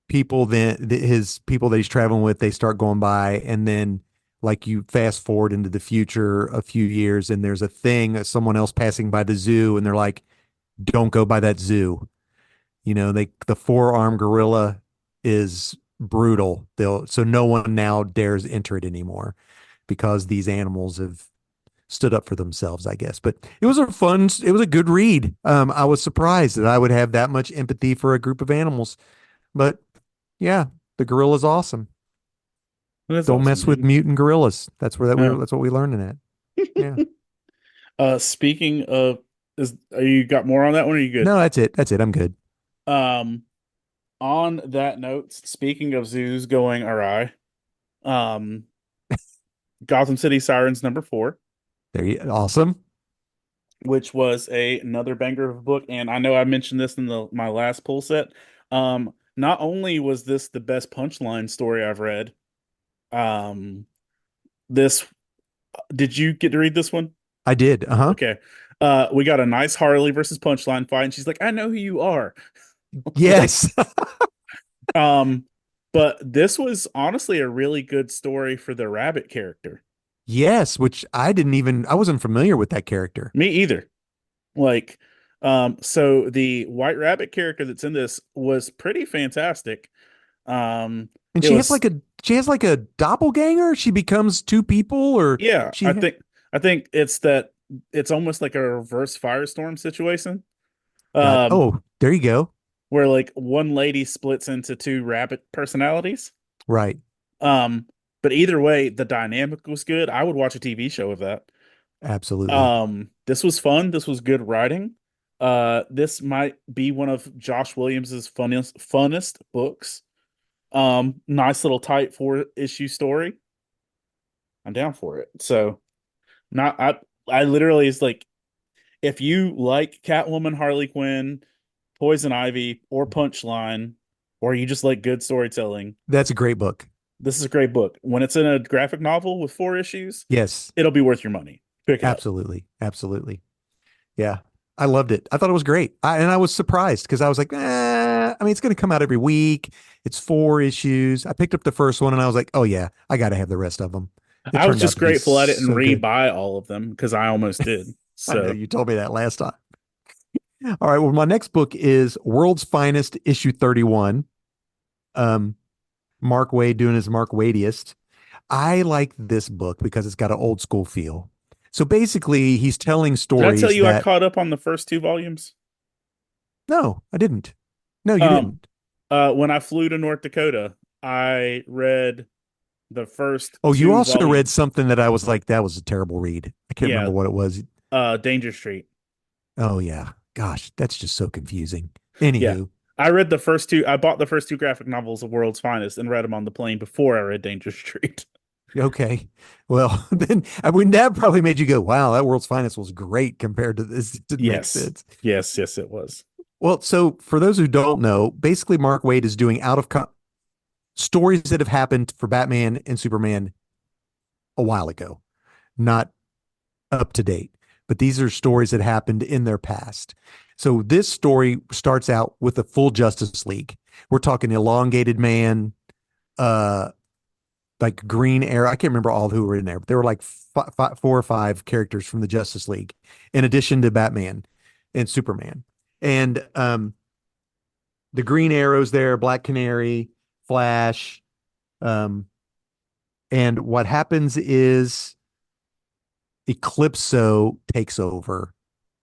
people then his people that he's traveling with, they start going by, and then like you fast forward into the future a few years, and there's a thing, someone else passing by the zoo, and they're like, don't go by that zoo. The four-armed gorilla is brutal. So no one now dares enter it anymore because these animals have stood up for themselves, I guess. But it was a good read. I was surprised that I would have that much empathy for a group of animals. But yeah, the gorilla's awesome. That's Don't awesome, mess with man. mutant gorillas. Yeah. That's what we learned in that. Yeah. Speaking of, are you got more on that one? Or are you good? No, that's it. That's it. I'm good. Um, on that note, speaking of zoos going awry, um, Gotham City Sirens #4, Awesome. which was another banger of a book, and I know I mentioned this in my last pull set. Not only was this the best punchline story I've read, um, this did you get to read this one? I did. Uh-huh. Okay. We got a nice Harley versus Punchline fight, and she's like, "I know who you are." Like, Yes. um, but this was honestly a really good story for the rabbit character. Yes, which I wasn't familiar with that character. Me either. Like, so the White Rabbit character that's in this was pretty fantastic. And It was, she has like a doppelganger. She becomes two people, or yeah, she I think it's almost like a reverse Firestorm situation. got, Um, oh, there you go. where like one lady splits into two rabbit personalities. Right. Um, but either way, the dynamic was good. I would watch a TV show of that. Absolutely. This was fun. This was good writing. This might be one of Josh Williams's funnest books. Nice little tight 4-issue story. I'm down for it. So not I literally is like, if you like Catwoman, Harley Quinn, Poison Ivy, or Punchline, or you just like good storytelling, That's a great book. this is a great book. When it's in a graphic novel with 4 issues, Yes, it'll be worth your money. Pick it up. absolutely. Absolutely. Yeah. I loved it. I thought it was great. And I was surprised because I was like, I mean, it's going to come out every week. It's 4 issues. I picked up the first one and I was like, oh, yeah, I got to have the rest of them. It I was turned out just to be grateful I didn't so good. re-buy all of them because I almost did. I know So you told me that last time. All right. Well, my next book is World's Finest, issue 31. Um, Mark Waid doing his Mark Wadiest. I like this book because it's got an old school feel. So basically, he's telling did I tell stories you I that, caught up on the first 2 volumes? no, I didn't. No, you Um, didn't. when I flew to North Dakota, I read the first Oh, you two also read volumes. something that I was like, that was a terrible read. I can't remember Yeah, what it was. Danger Street. Oh, yeah. Gosh, that's just so confusing. Yeah. Anywho, I read the first two. I bought the first two graphic novels of World's Finest and read them on the plane before I read Danger Street. okay. Well, then I mean, that probably made you go, wow, that World's Finest was great compared to this. It didn't make Yes. sense. Yes, it was. Well, so for those who don't know, basically Mark Waid is doing stories that have happened for Batman and Superman a while ago, not up to date, but these are stories that happened in their past. So this story starts out with the full Justice League. We're talking Elongated Man, uh, like Green Arrow. I can't remember all who were in there, but there were like 4 or 5 characters from the Justice League, in addition to Batman and Superman. And the Green Arrow's there, Black Canary, Flash. And what happens is Eclipso takes over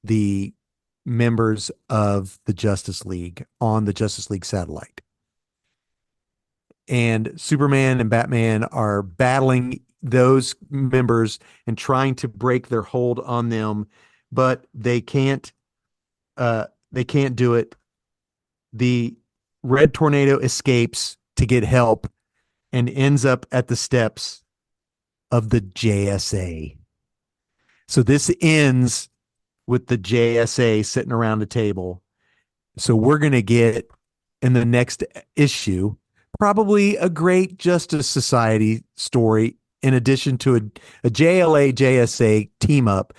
the members of the Justice League on the Justice League satellite. And Superman and Batman are battling those members and trying to break their hold on them, but they can't do it. The Red Tornado escapes to get help and ends up at the steps of the JSA. So this ends with the JSA sitting around a table. So we're going to get in the next issue probably a great Justice Society story in addition to a JLA JSA team up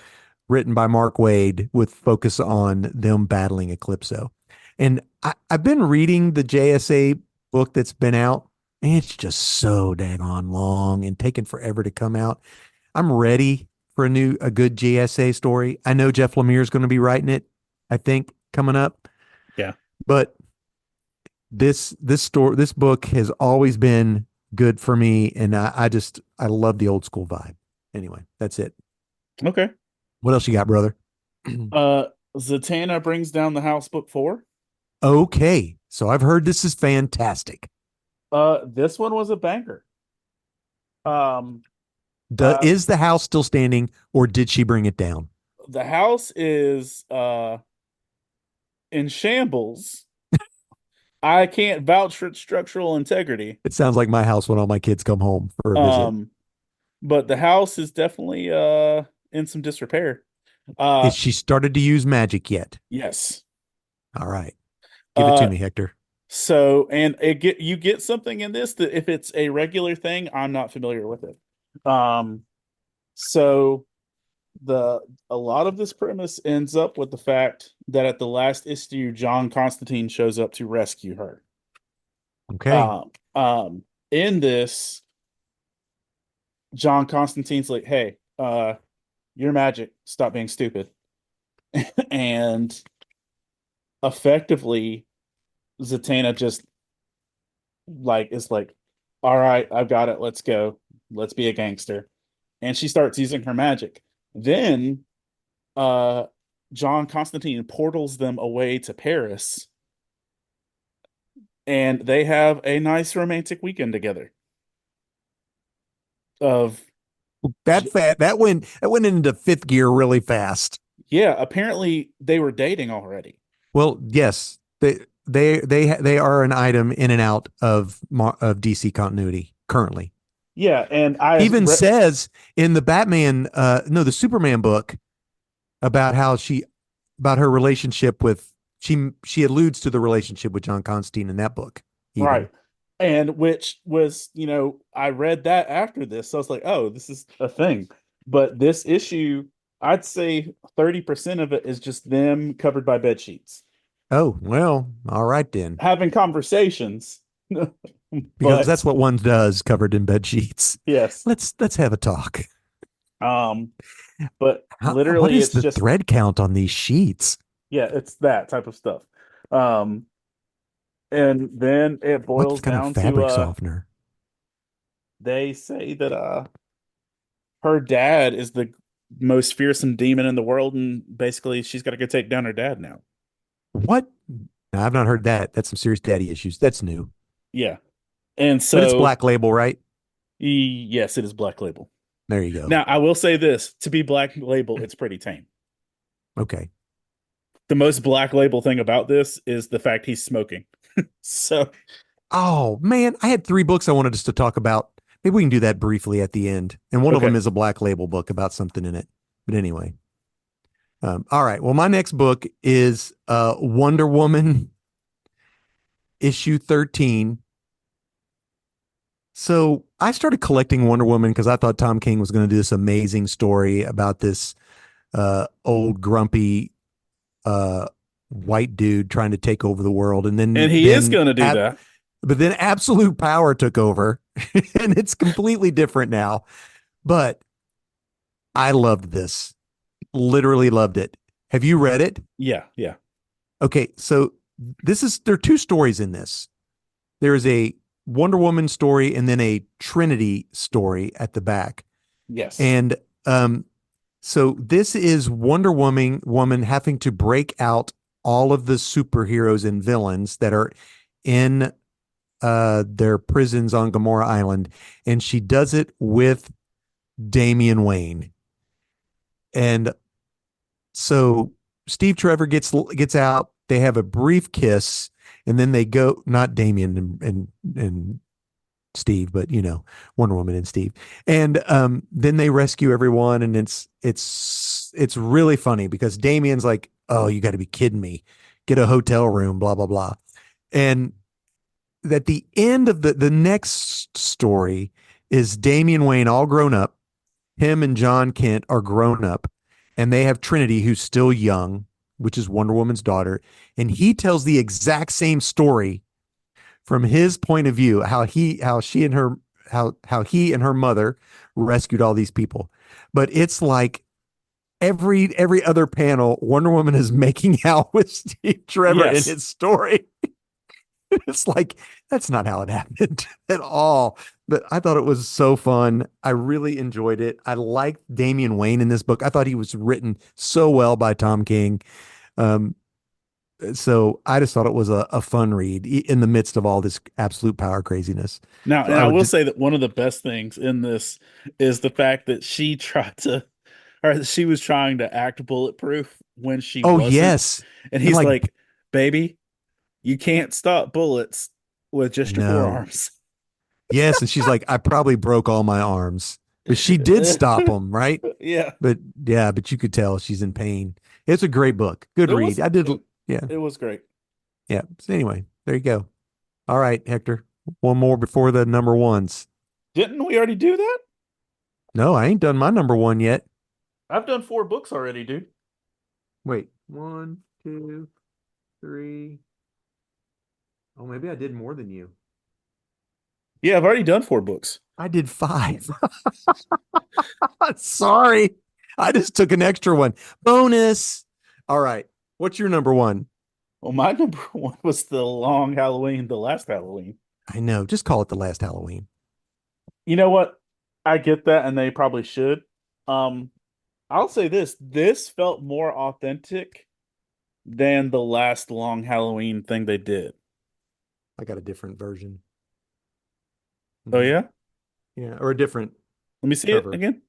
written by Mark Waid with focus on them battling Eclipso. And I've been reading the JSA book that's been out, and it's just so dang on long and taking forever to come out. I'm ready for a good JSA story. I know Jeff Lemire is going to be writing it, I think, coming up. Yeah. But this book has always been good for me, and I love the old school vibe. Anyway, that's it. Okay. What else you got, brother? Zatanna brings down the house, book 4. Okay, so I've heard this is fantastic. This one was a banger. Is the house still standing, or did she bring it down? The house is in shambles. I can't vouch for its structural integrity. It sounds like my house when all my kids come home for a visit. But the house is definitely in some disrepair. Has she started to use magic yet? Yes. All right. Give it to me, Hector. So, and you get something in this that if it's a regular thing, I'm not familiar with it. So a lot of this premise ends up with the fact that at the last issue, John Constantine shows up to rescue her. Okay. In this, John Constantine's like, "Hey, you're magic. Stop being stupid." And effectively, Zatanna just is like, "All right, I've got it. Let's go. Let's be a gangster." And she starts using her magic. Then John Constantine portals them away to Paris, and they have a nice romantic weekend together. That went into fifth gear really fast. Yeah, apparently they were dating already. Well, yes, they are an item in and out of DC continuity currently. Yeah, and even says in the the Superman book about her relationship with she alludes to the relationship with John Constantine in that book. Even. Right. And which was, I read that after this. So I was like, oh, this is a thing. But this issue, I'd say 30% of it is just them covered by bed sheets. Oh, well, all right then. Having conversations. Because that's what one does, covered in bed sheets. Yes. Let's have a talk. But literally, what is it's the just thread count on these sheets? Yeah, it's that type of stuff. And then it boils what kind down of fabric to softener? They say that her dad is the most fearsome demon in the world, and basically she's got to go take down her dad now. What? No, I've not heard that. That's some serious daddy issues. That's new. Yeah. And so, but it's Black Label, right? Yes, it is Black Label. There you go. Now, I will say this. To be Black Label, it's pretty tame. Okay. The most Black Label thing about this is the fact he's smoking. So. Oh, man. I had 3 books I wanted us to talk about. Maybe we can do that briefly at the end. And one of them is a Black Label book about something in it. But anyway. All right. Well, my next book is Wonder Woman issue 13. So I started collecting Wonder Woman because I thought Tom King was going to do this amazing story about this old grumpy white dude trying to take over the world. And he is going to do that. But then Absolute Power took over and it's completely different now. But I loved this. Literally loved it. Have you read it? Yeah. Okay, so there are 2 stories in this. There's a Wonder Woman story and then a Trinity story at the back. Yes. And so this is Wonder Woman having to break out all of the superheroes and villains that are in their prisons on Gamora Island, and she does it with Damian Wayne. And so Steve Trevor gets out. They have a brief kiss, and then they go, not Damian and Steve, but Wonder Woman and Steve. And then they rescue everyone, and it's really funny because Damian's like, "Oh, you got to be kidding me. Get a hotel room, blah blah blah." And at the end of the next story is Damian Wayne all grown up. Him and John Kent are grown up, and they have Trinity, who's still young, which is Wonder Woman's daughter. And he tells the exact same story from his point of view, how he and her mother rescued all these people. But it's like every other panel, Wonder Woman is making out with Steve Trevor Yes. in his story. It's like, that's not how it happened at all. But I thought it was so fun. I really enjoyed it. I liked Damian Wayne in this book. I thought he was written so well by Tom King. So I just thought it was a fun read in the midst of all this absolute power craziness. Now, So and I will say that one of the best things in this is the fact that she was trying to act bulletproof when she oh, wasn't. yes. And he's like, like, baby, you can't stop bullets with just your No. forearms. Yes. And she's like, I probably broke all my arms, but she did stop them, right? Yeah. But you could tell she's in pain. It's a great book. Good It read. was- Yeah. It was great. Yeah. So anyway, there you go. All right, Hector. One more before the number ones. Didn't we already do that? No, I ain't done my number one yet. I've done 4 books already, dude. Wait. 1, 2, 3. Oh, maybe I did more than you. Yeah, I've already done 4 books. I did 5. Sorry. I just took an extra one. Bonus. All right. What's your number one? Well, my number 1 was The Long Halloween, The Last Halloween. I know. Just call it The Last Halloween. You know what? I get that, and they probably should. I'll say this. This felt more authentic than the last Long Halloween thing they did. I got a different version. Oh, yeah? Yeah. Or a different Let me see cover. it again.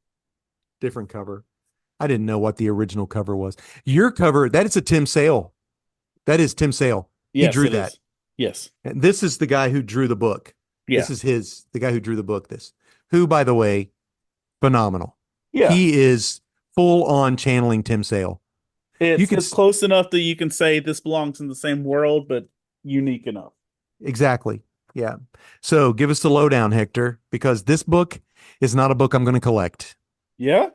Different cover. I didn't know what the original cover was. Your cover, that is a Tim Sale. That is Tim Sale. Yes, he drew it that. is. Yes. And this is the guy who drew the book. Yeah. This is the guy who drew the book. Who, by the way, phenomenal. Yeah. He is full on channeling Tim Sale. It's close enough that you can say this belongs in the same world, but unique enough. Exactly. Yeah. So give us the lowdown, Hector, because this book is not a book I'm going to collect. Yeah?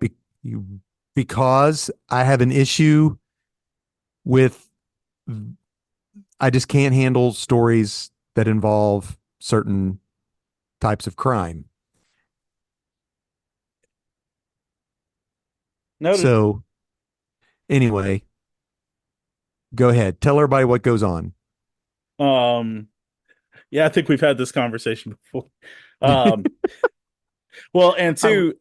Because I have an issue with, I just can't handle stories that involve certain types of crime. Noted. So anyway, go ahead. Tell everybody what goes on. Yeah, I think we've had this conversation before. Well, and 2,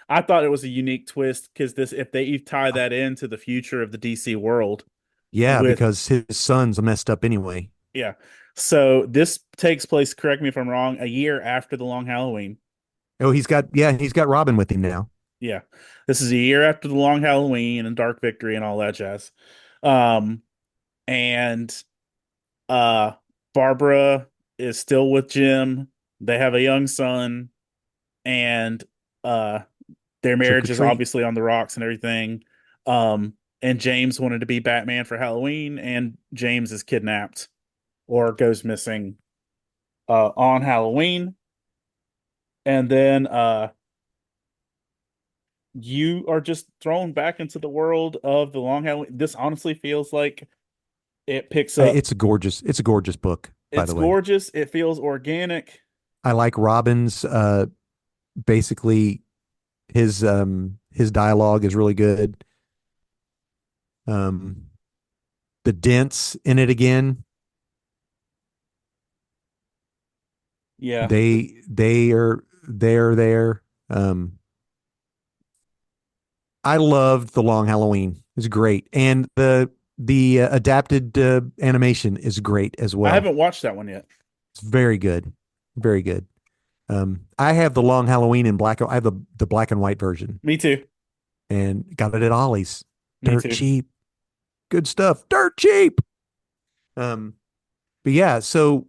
I thought it was a unique twist because if they tie that into the future of the DC world. Yeah, because his son's messed up anyway. Yeah. So this takes place, correct me if I'm wrong, a year after the Long Halloween. Oh, he's got Robin with him now. Yeah. This is a year after the Long Halloween and Dark Victory and all that jazz. And Barbara is still with Jim. They have a young son, and their marriage is obviously on the rocks and everything. And James wanted to be Batman for Halloween, and James is kidnapped or goes missing on Halloween. And then you are just thrown back into the world of the Long Halloween. This honestly feels like it picks up. It's a gorgeous book, by the way. It's gorgeous. It feels organic. I like Robin's basically his dialogue is really good. The dents in it again. Yeah. They are there. I loved The Long Halloween. It's great. And the adapted animation is great as well. I haven't watched that one yet. It's very good. Very good. I have The Long Halloween in black. I have the black and white version. Me too. And got it at Ollie's. Me Dirt too. cheap. Good stuff. Dirt cheap. But yeah, so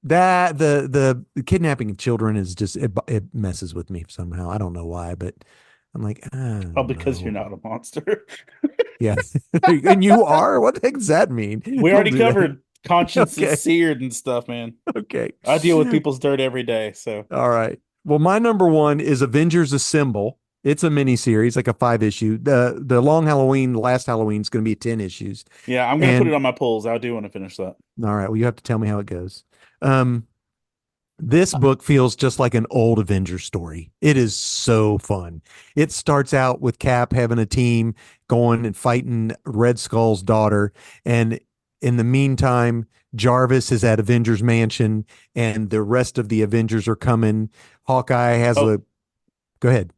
that the kidnapping of children is just it messes with me somehow. I don't know why, but I'm like, probably because you're not a monster. Yeah. And you are? What the heck does that mean? We already covered conscience is seared and stuff, man. Okay. I deal with people's dirt every day, so. All right. Well, my number one is Avengers Assemble. It's a miniseries, like a 5 issue. The Long Halloween, last Halloween is going to be 10 issues. Yeah, I'm gonna put it And on my polls. I do want to finish that. all right, well, you have to tell me how it goes. Um, this book feels just like an old Avengers story. It is so fun. It starts out with Cap having a team going and fighting Red Skull's daughter. And in the meantime, Jarvis is at Avengers Mansion and the rest of the Avengers are coming. Hawkeye has Oh, a go ahead.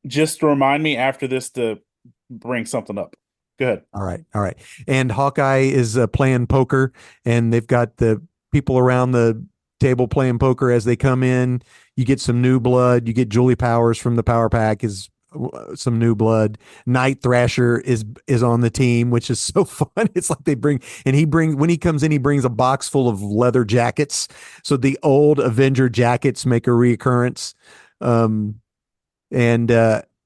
just remind me after this to bring something up. Go ahead. All right. All right. And Hawkeye is playing poker, and they've got the people around the table playing poker as they come in. You get some new blood. You get Julie Powers from the Power Pack is some new blood. Night Thrasher is on the team, which is so fun. It's like they bring and he brings when he comes in, he brings a box full of leather jackets. So the old Avenger jackets make a reoccurrence. Um, and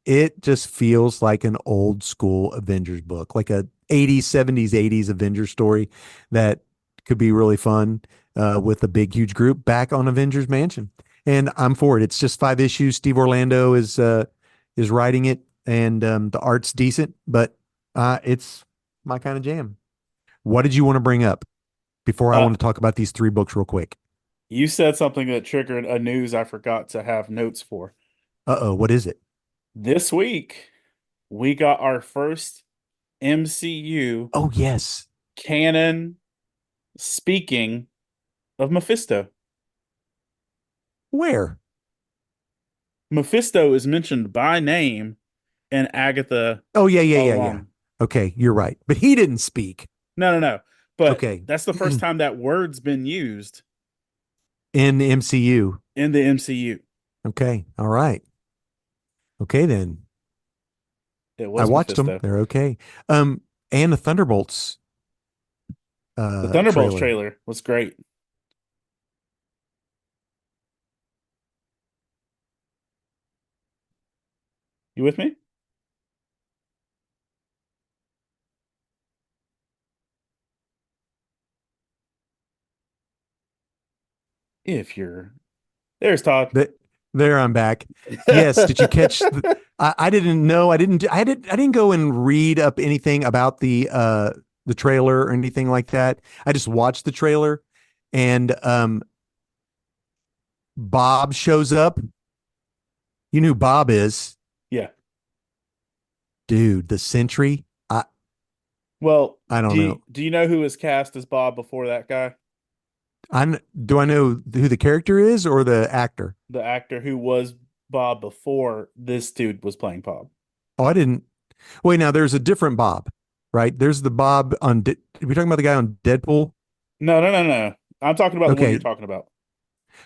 it just feels like an old school Avengers book, like a 80s, 70s, 80s Avengers story that could be really fun with a big, huge group back on Avengers Mansion. And I'm for it. It's just 5 issues. Steve Orlando is writing it, and the art's decent, but it's my kind of jam. What did you want to bring up before I Uh, want to talk about these 3 books real quick? you said something that triggered a news I forgot to have notes for. Uh-oh, what is it? This week, we got our first MCU Oh, yes. canon speaking of Mephisto. Where? Mephisto is mentioned by name in Agatha Oh, yeah, yeah, all yeah, yeah. along. Okay, you're right. But he didn't speak. No, no, no. But Okay. that's the first time that word's been used In the MCU. in the MCU. Okay. All right. Okay, then. It I was watched them. Mephisto. They're okay. And the Thunderbolts The Thunderbolts trailer. trailer was great. You with me? If you're there's Todd. That there I'm back. Yes. Did you catch I didn't know. I didn't go and read up anything about the trailer or anything like that. I just watched the trailer and Bob shows up. You knew who Bob is. Yeah. Dude, the Sentry. Well, I don't know. do you know who was cast as Bob before that guy? Do I know who the character is or the actor? The actor who was Bob before this dude was playing Bob. Oh, I didn't. Wait, now there's a different Bob, right? There's the Bob on. We're talking about the guy on Deadpool. No, no, no, no. I'm talking about the one Okay. you're talking about.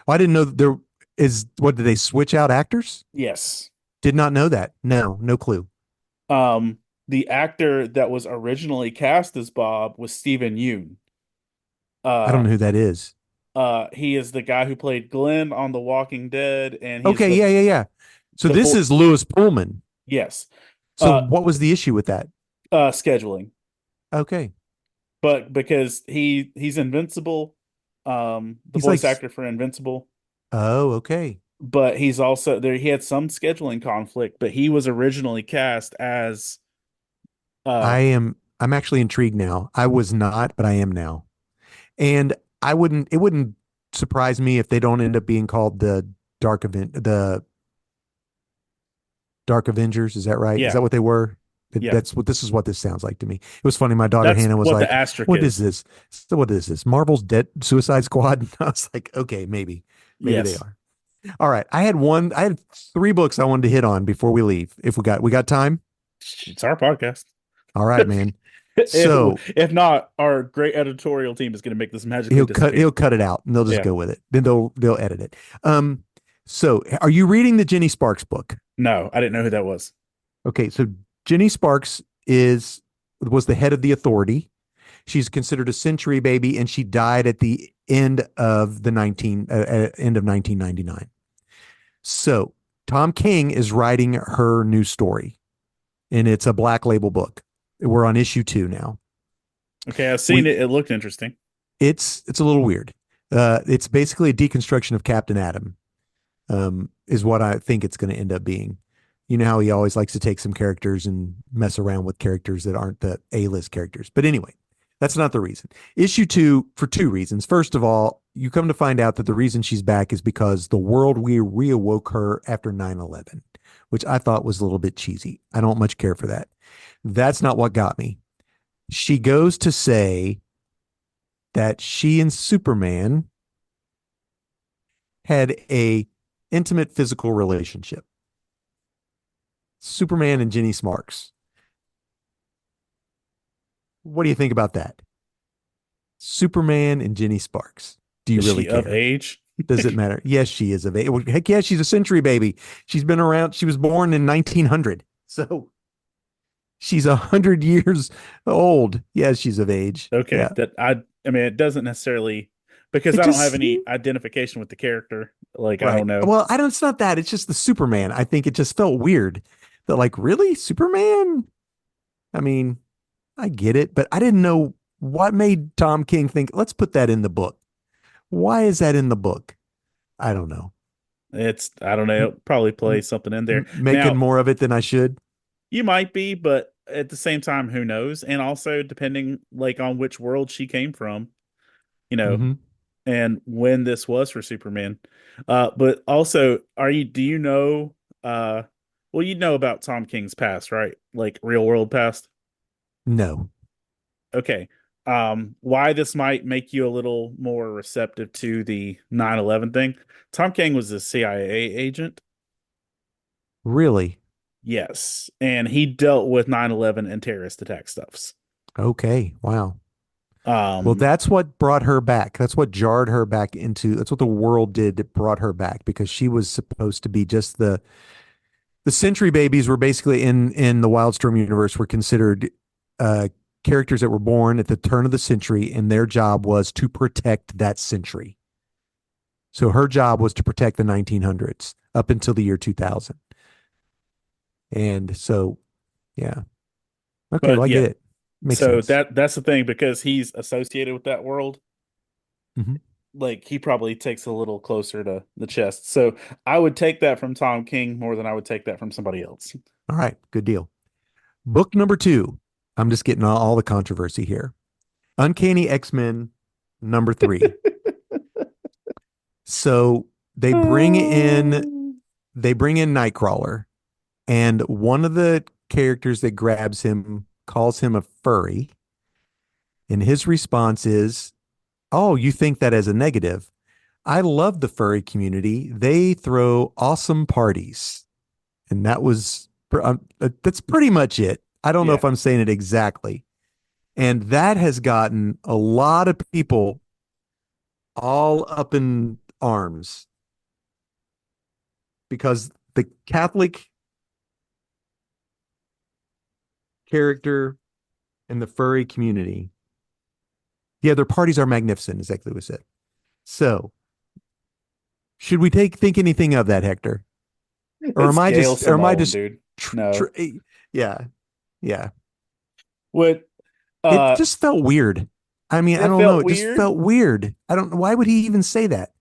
Well, I didn't know that there is. What did they switch out actors? Yes. Did not know that. No, no clue. The actor that was originally cast as Bob was Stephen Yoon. I don't Uh, know who that is. he is the guy who played Glenn on The Walking Dead, and he's Okay, yeah, yeah, yeah. So the this vo- is Lewis Pullman. yes, So what was the issue with that? scheduling, Okay, but because he's Invincible, the he's like, voice actor for Invincible, oh, okay. but he's also there. He had some scheduling conflict, but he was originally cast as uh I'm actually intrigued now. I was not, but I am now. And it wouldn't surprise me if they don't end up being called the Dark Avengers. Is that right? Is yeah, that what they were? yeah. This is what this sounds like to me. It was funny. My daughter That's Hannah was what the like, asterisk "What is is. this? So what is this? Marvel's Dead Suicide Squad?" I was like, "Okay, maybe they Yes. are." All right. I had 3 books I wanted to hit on before we leave. If we got time. It's our podcast. All right, man. If, So if not, our great editorial team is going to make this magically disappear. he'll cut it out and they'll just Yeah. go with it. Then they'll edit it. So are you reading the Jenny Sparks book? No, I didn't know who that was. Okay, so Jenny Sparks was the head of the Authority. She's considered a century baby, and she died at the end of the end of 1999. So Tom King is writing her new story, and it's a Black Label book. We're on issue 2 now. Okay, I've seen it. It looked interesting. It's a little weird. It's basically a deconstruction of Captain Atom. is what I think it's going to end up being. You know how he always likes to take some characters and mess around with characters that aren't the A-list characters. But anyway, that's not the reason. Issue 2, for 2 reasons. First of all, you come to find out that the reason she's back is because the world we reawoke her after 9/11, which I thought was a little bit cheesy. I don't much care for that. That's not what got me. She goes to say that she and Superman had a intimate physical relationship. Superman and Jenny Smarks. What do you think about that? Superman and Jenny Sparks. Do you Is really she care? of age? Does it matter? Yes, she is of age. Well, heck yeah, she's a century baby. She's been around. She was born in 1900. So she's 100 years old. Yes, she's of age. Okay, Yeah. that I mean, it doesn't necessarily because It I don't just have any identification with the character. Like, I right. don't know. Well, I don't. It's not that. It's just the Superman. I think it just felt weird that, like, really, Superman. I mean, I get it, but I didn't know what made Tom King think, let's put that in the book. Why is that in the book? I don't know. I don't know. It'll probably play something in there. Making Now, more of it than I should. you might be, but at the same time, who knows? And also depending like on which world she came from, you know, Mm-hmm. and when this was for Superman. But also, do you know well, you know about Tom King's past, right? Like real world past. No, Okay. Why this might make you a little more receptive to the 9/11 thing. Tom King was a CIA agent. really. Yes. And he dealt with 9/11 and terrorist attack stuffs. Okay. Wow. Well, Um, that's what brought her back. That's what jarred her back into. That's what the world did that brought her back because she was supposed to be just the Century Babies were basically in the Wildstorm universe were considered uh, characters that were born at the turn of the century, and their job was to protect that century. So her job was to protect the 1900s up until the year 2000. And so, yeah. Okay, but well, I yeah, get it. Makes so sense. that's the thing because he's associated with that world. Mhm. Like he probably takes a little closer to the chest. So I would take that from Tom King more than I would take that from somebody else. All right, good deal. Book number 2. I'm just getting all the controversy here. Uncanny X-Men number 3. So they bring in Nightcrawler, and one of the characters that grabs him calls him a furry, and his response is, "Oh, you think that as a negative? I love the furry community. They throw awesome parties." And that's pretty much it. I don't know Yeah. if I'm saying it exactly. And that has gotten a lot of people all up in arms because the Catholic character and the furry community, yeah, their parties are magnificent, exactly what was said. So, should we think anything of that, Hector? Or It's Gail am I Simone, just, dude. No. yeah, yeah. What It uh just felt weird. I mean, I it don't know. felt It just weird felt weird. I don't know. Why would he even say that?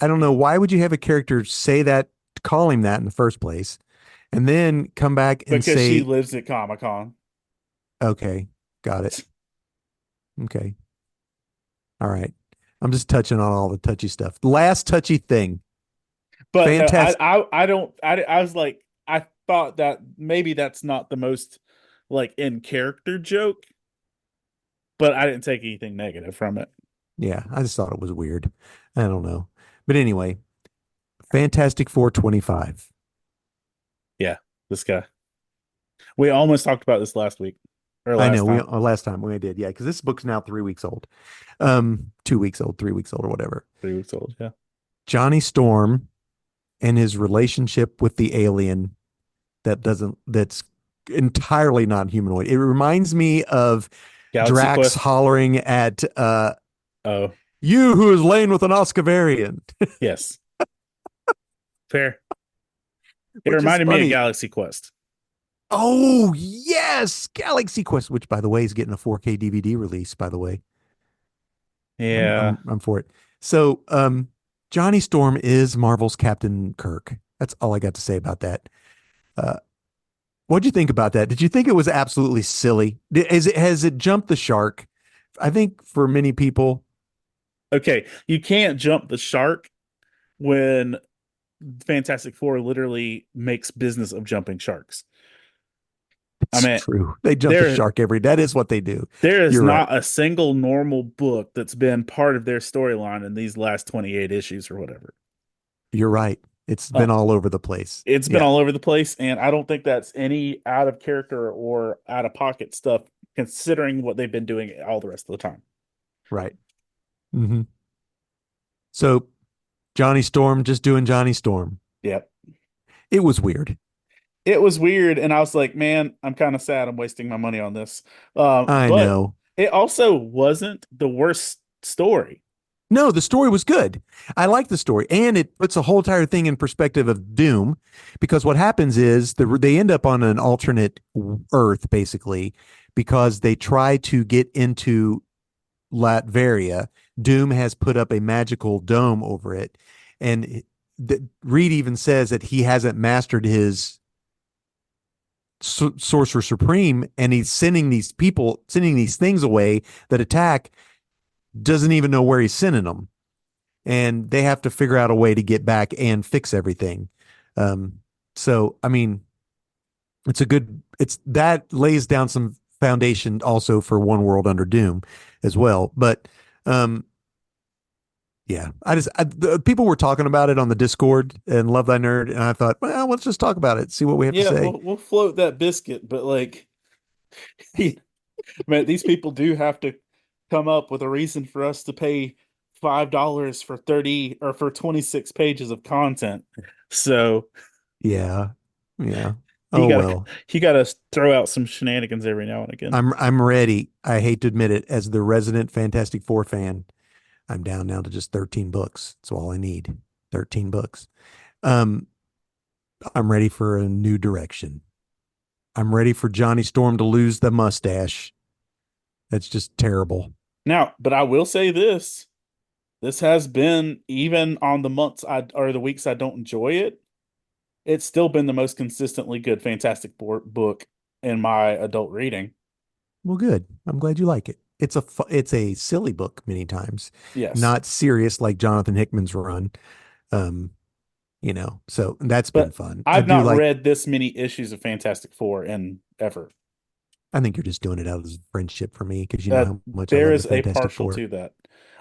I don't know. Why would you have a character say that, call him that in the first place, and then come back and because she say, lives at Comic-Con. okay, got it. Okay. All right. I'm just touching on all the touchy stuff. Last touchy thing. But no, Fantastic. I don't I was like I thought that maybe that's not the most like in character joke, but I didn't take anything negative from it. Yeah, I just thought it was weird. I don't know. But anyway, Fantastic 425. Yeah, this guy. We almost talked about this last week or I last know we time. last time we did. Yeah, because this book's now 3 weeks old. 2 weeks old, 3 weeks old, or whatever. 3 weeks old. Yeah. Johnny Storm and his relationship with the alien that's entirely not humanoid. It reminds me of Galaxy Drax Quest. hollering at Oh, you who is laying with an Oscavarian, yes. Fair. It which is reminded me of funny. Galaxy Quest. Oh, yes, Galaxy Quest, which by the way is getting a 4K DVD release, by the way. Yeah. I'm for it. So, Johnny Storm is Marvel's Captain Kirk. That's all I got to say about that. Uh, what'd you think about that? Did you think it was absolutely silly? Has it jumped the shark? I think for many people, Okay, you can't jump the shark when Fantastic Four literally makes business of jumping sharks. I it's mean, true. They jump the there shark every. That is what they do. there is You're right. not a single normal book that's been part of their storyline in these last 28 issues or whatever. You're right. It's Uh, been all over the place. it's been Yeah, all over the place, and I don't think that's any out of character or out of pocket stuff, considering what they've been doing all the rest of the time. right. hmm So Johnny Storm just doing Johnny Storm. Yep. It was weird. It was weird, and I was like, man, I'm kind of sad I'm wasting my money on this. I But know. it also wasn't the worst story. No, the story was good. I like the story, and it puts a whole entire thing in perspective of Doom, because what happens is they end up on an alternate Earth, basically, because they try to get into Latveria. Doom has put up a magical dome over it, and Reed even says that he hasn't mastered his Sorcerer Supreme, and he's sending these things away that attack, doesn't even know where he's sending them, and they have to figure out a way to get back and fix everything. So I mean, it's that lays down some foundation also for One World Under Doom as well. But yeah, people were talking about it on the Discord and Love Thy Nerd, and I thought, well, let's just talk about it, see what we have to Yeah, say. we'll float that biscuit, but like, man, these people do have to come up with a reason for us to pay $5 for 30 or for 26 pages of content. So Yeah, yeah. you Oh gotta well. you gotta throw out some shenanigans every now and again. I'm ready. I hate to admit it, as the resident Fantastic Four fan, I'm down now to just 13 books. That's all I need. 13 books. Um, I'm ready for a new direction. I'm ready for Johnny Storm to lose the mustache. That's just terrible. Now, but I will say this. This has been, even on the months I or the weeks I don't enjoy it, it's still been the most consistently good Fantastic Four book in my adult reading. Well, good. I'm glad you like it. It's a silly book many times, Yes. not serious like Jonathan Hickman's run. Um, so that's been But fun. I I've do not like. read this many issues of Fantastic Four in ever. I think you're just doing it out of friendship for me because you know That how much I there love the is a Fantastic partial Four to that.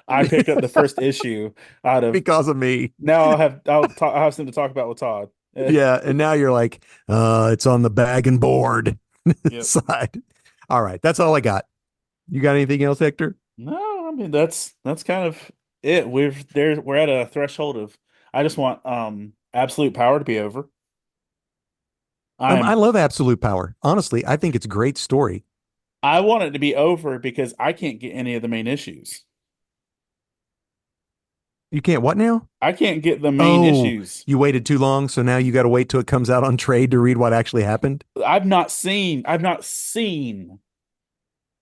I picked up the first issue out of because of me. now I'll have something to talk about with Todd. Yeah, and now you're like, it's on the bag and board Yep. side. All right, that's all I got. You got anything else, Hector? No, I mean that's kind of it. We're at a threshold of I just want absolute power to be over. I I'm love Absolute Power. Honestly, I think it's a great story. I want it to be over because I can't get any of the main issues. You can't what now? I can't get the main Oh, issues. you waited too long, so now you got to wait till it comes out on trade to read what actually happened. I've not seen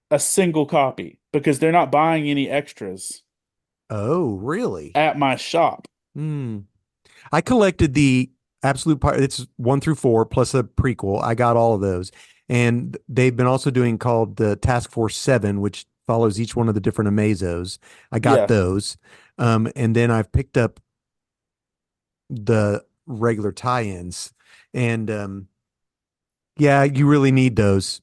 a single copy because they're not buying any extras Oh, really? at my shop. Hmm. I collected the Absolute Power. It's 1 through 4 plus a prequel. I got all of those, and they've been also doing called the Task Force 7, which follows each one of the different Amazos. I got Yeah. those, and then I've picked up the regular tie-ins, and yeah, you really need those.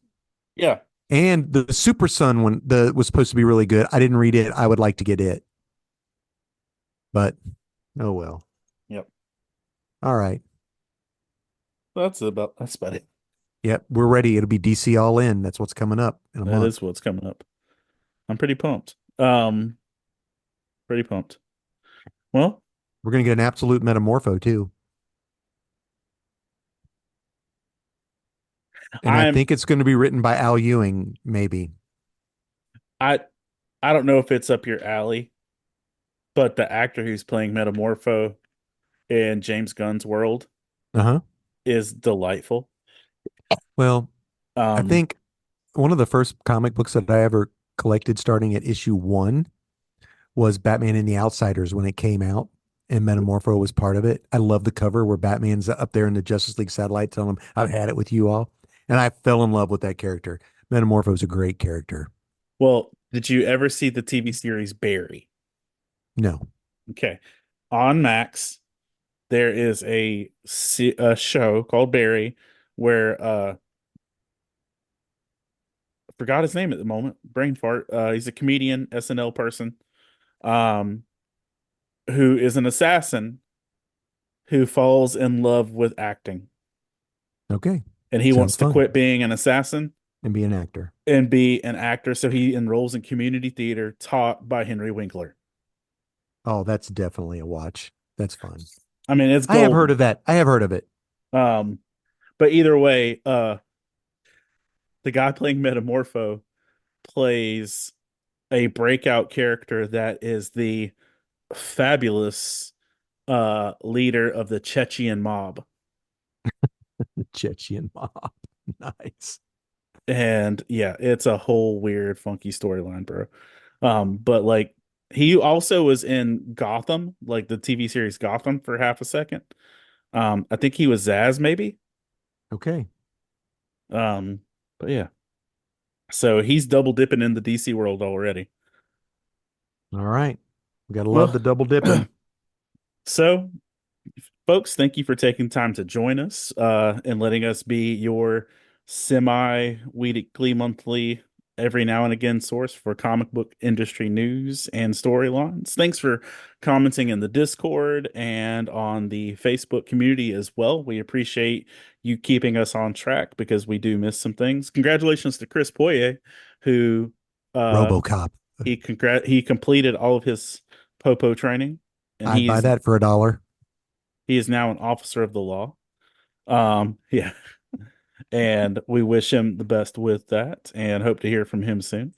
Yeah. And the Super Sun one, the was supposed to be really good. I didn't read it. I would like to get it, but oh well. Yep. All right. That's about it. Yep, we're ready. It'll be DC All In. That's what's coming up in a That month. is what's coming up. I'm pretty pumped. Pretty pumped. Well, We're gonna get an Absolute Metamorpho too, and I I'm think it's going to be written by Al Ewing, maybe. I I don't know if it's up your alley, but the actor who's playing Metamorpho in James Gunn's world Uh huh. is delightful. Well, I Um, think one of the first comic books that I ever collected, starting at issue 1, was Batman and the Outsiders when it came out. and Metamorpho was part of it. I love the cover where Batman's up there in the Justice League satellite telling him, I've had it with you all. And I fell in love with that character. Metamorpho is a great character. Well, did you ever see the TV series Barry? No. Okay. On Max, there is a show called Barry where I forgot his name at the moment. Brain fart. He's a comedian, SNL person, um, who is an assassin who falls in love with acting. Okay. And he Sounds wants to fun. quit being an assassin And be an actor. and be an actor. So he enrolls in community theater taught by Henry Winkler. Oh, that's definitely a watch. That's fun. I mean, it's I have golden. heard of that. I have heard of it. But either way, the guy playing Metamorpho plays a breakout character that is the fabulous leader of the Chechen mob. The Chechen mob. Nice. And yeah, it's a whole weird, funky storyline, bro. But like he also was in Gotham, like the TV series Gotham for half a second. I think he was Zaz, maybe. Okay. But yeah. So he's double dipping in the DC world already. All right. We gotta love Well, the double dipping. so folks, thank you for taking time to join us and letting us be your semi-weekly, monthly, every now and again source for comic book industry news and storylines. Thanks for commenting in the Discord and on the Facebook community as well. We appreciate you keeping us on track because we do miss some things. Congratulations to Chris Poirier, who RoboCop. he completed all of his Popo training, and I'd buy that for $1. he is now an officer of the law. Yeah. And we wish him the best with that and hope to hear from him soon.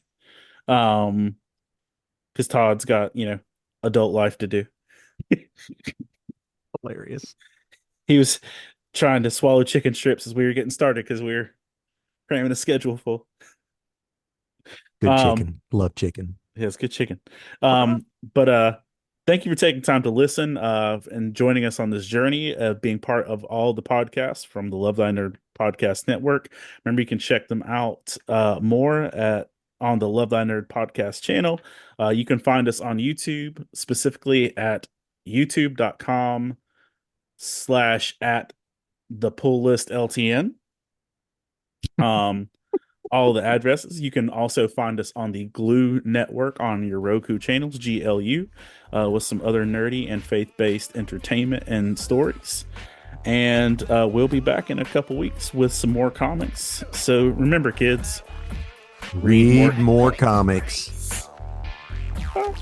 Because Todd's got, adult life to do. Hilarious. He was trying to swallow chicken strips as we were getting started because we were cramming a schedule full. Good chicken. Love chicken. Yeah, it's good chicken. But thank you for taking time to listen and joining us on this journey of being part of all the podcasts from the Love Thy Nerd Podcast Network. Remember, you can check them out more on the Love Thy Nerd Podcast channel. You can find us on YouTube, specifically at youtube.com/at the pull list LTN. All the addresses. You can also find us on the Glue Network on your Roku channels, GLU, with some other nerdy and faith-based entertainment and stories. And we'll be back in a couple weeks with some more comics. So remember, kids, Read more comics. Bye.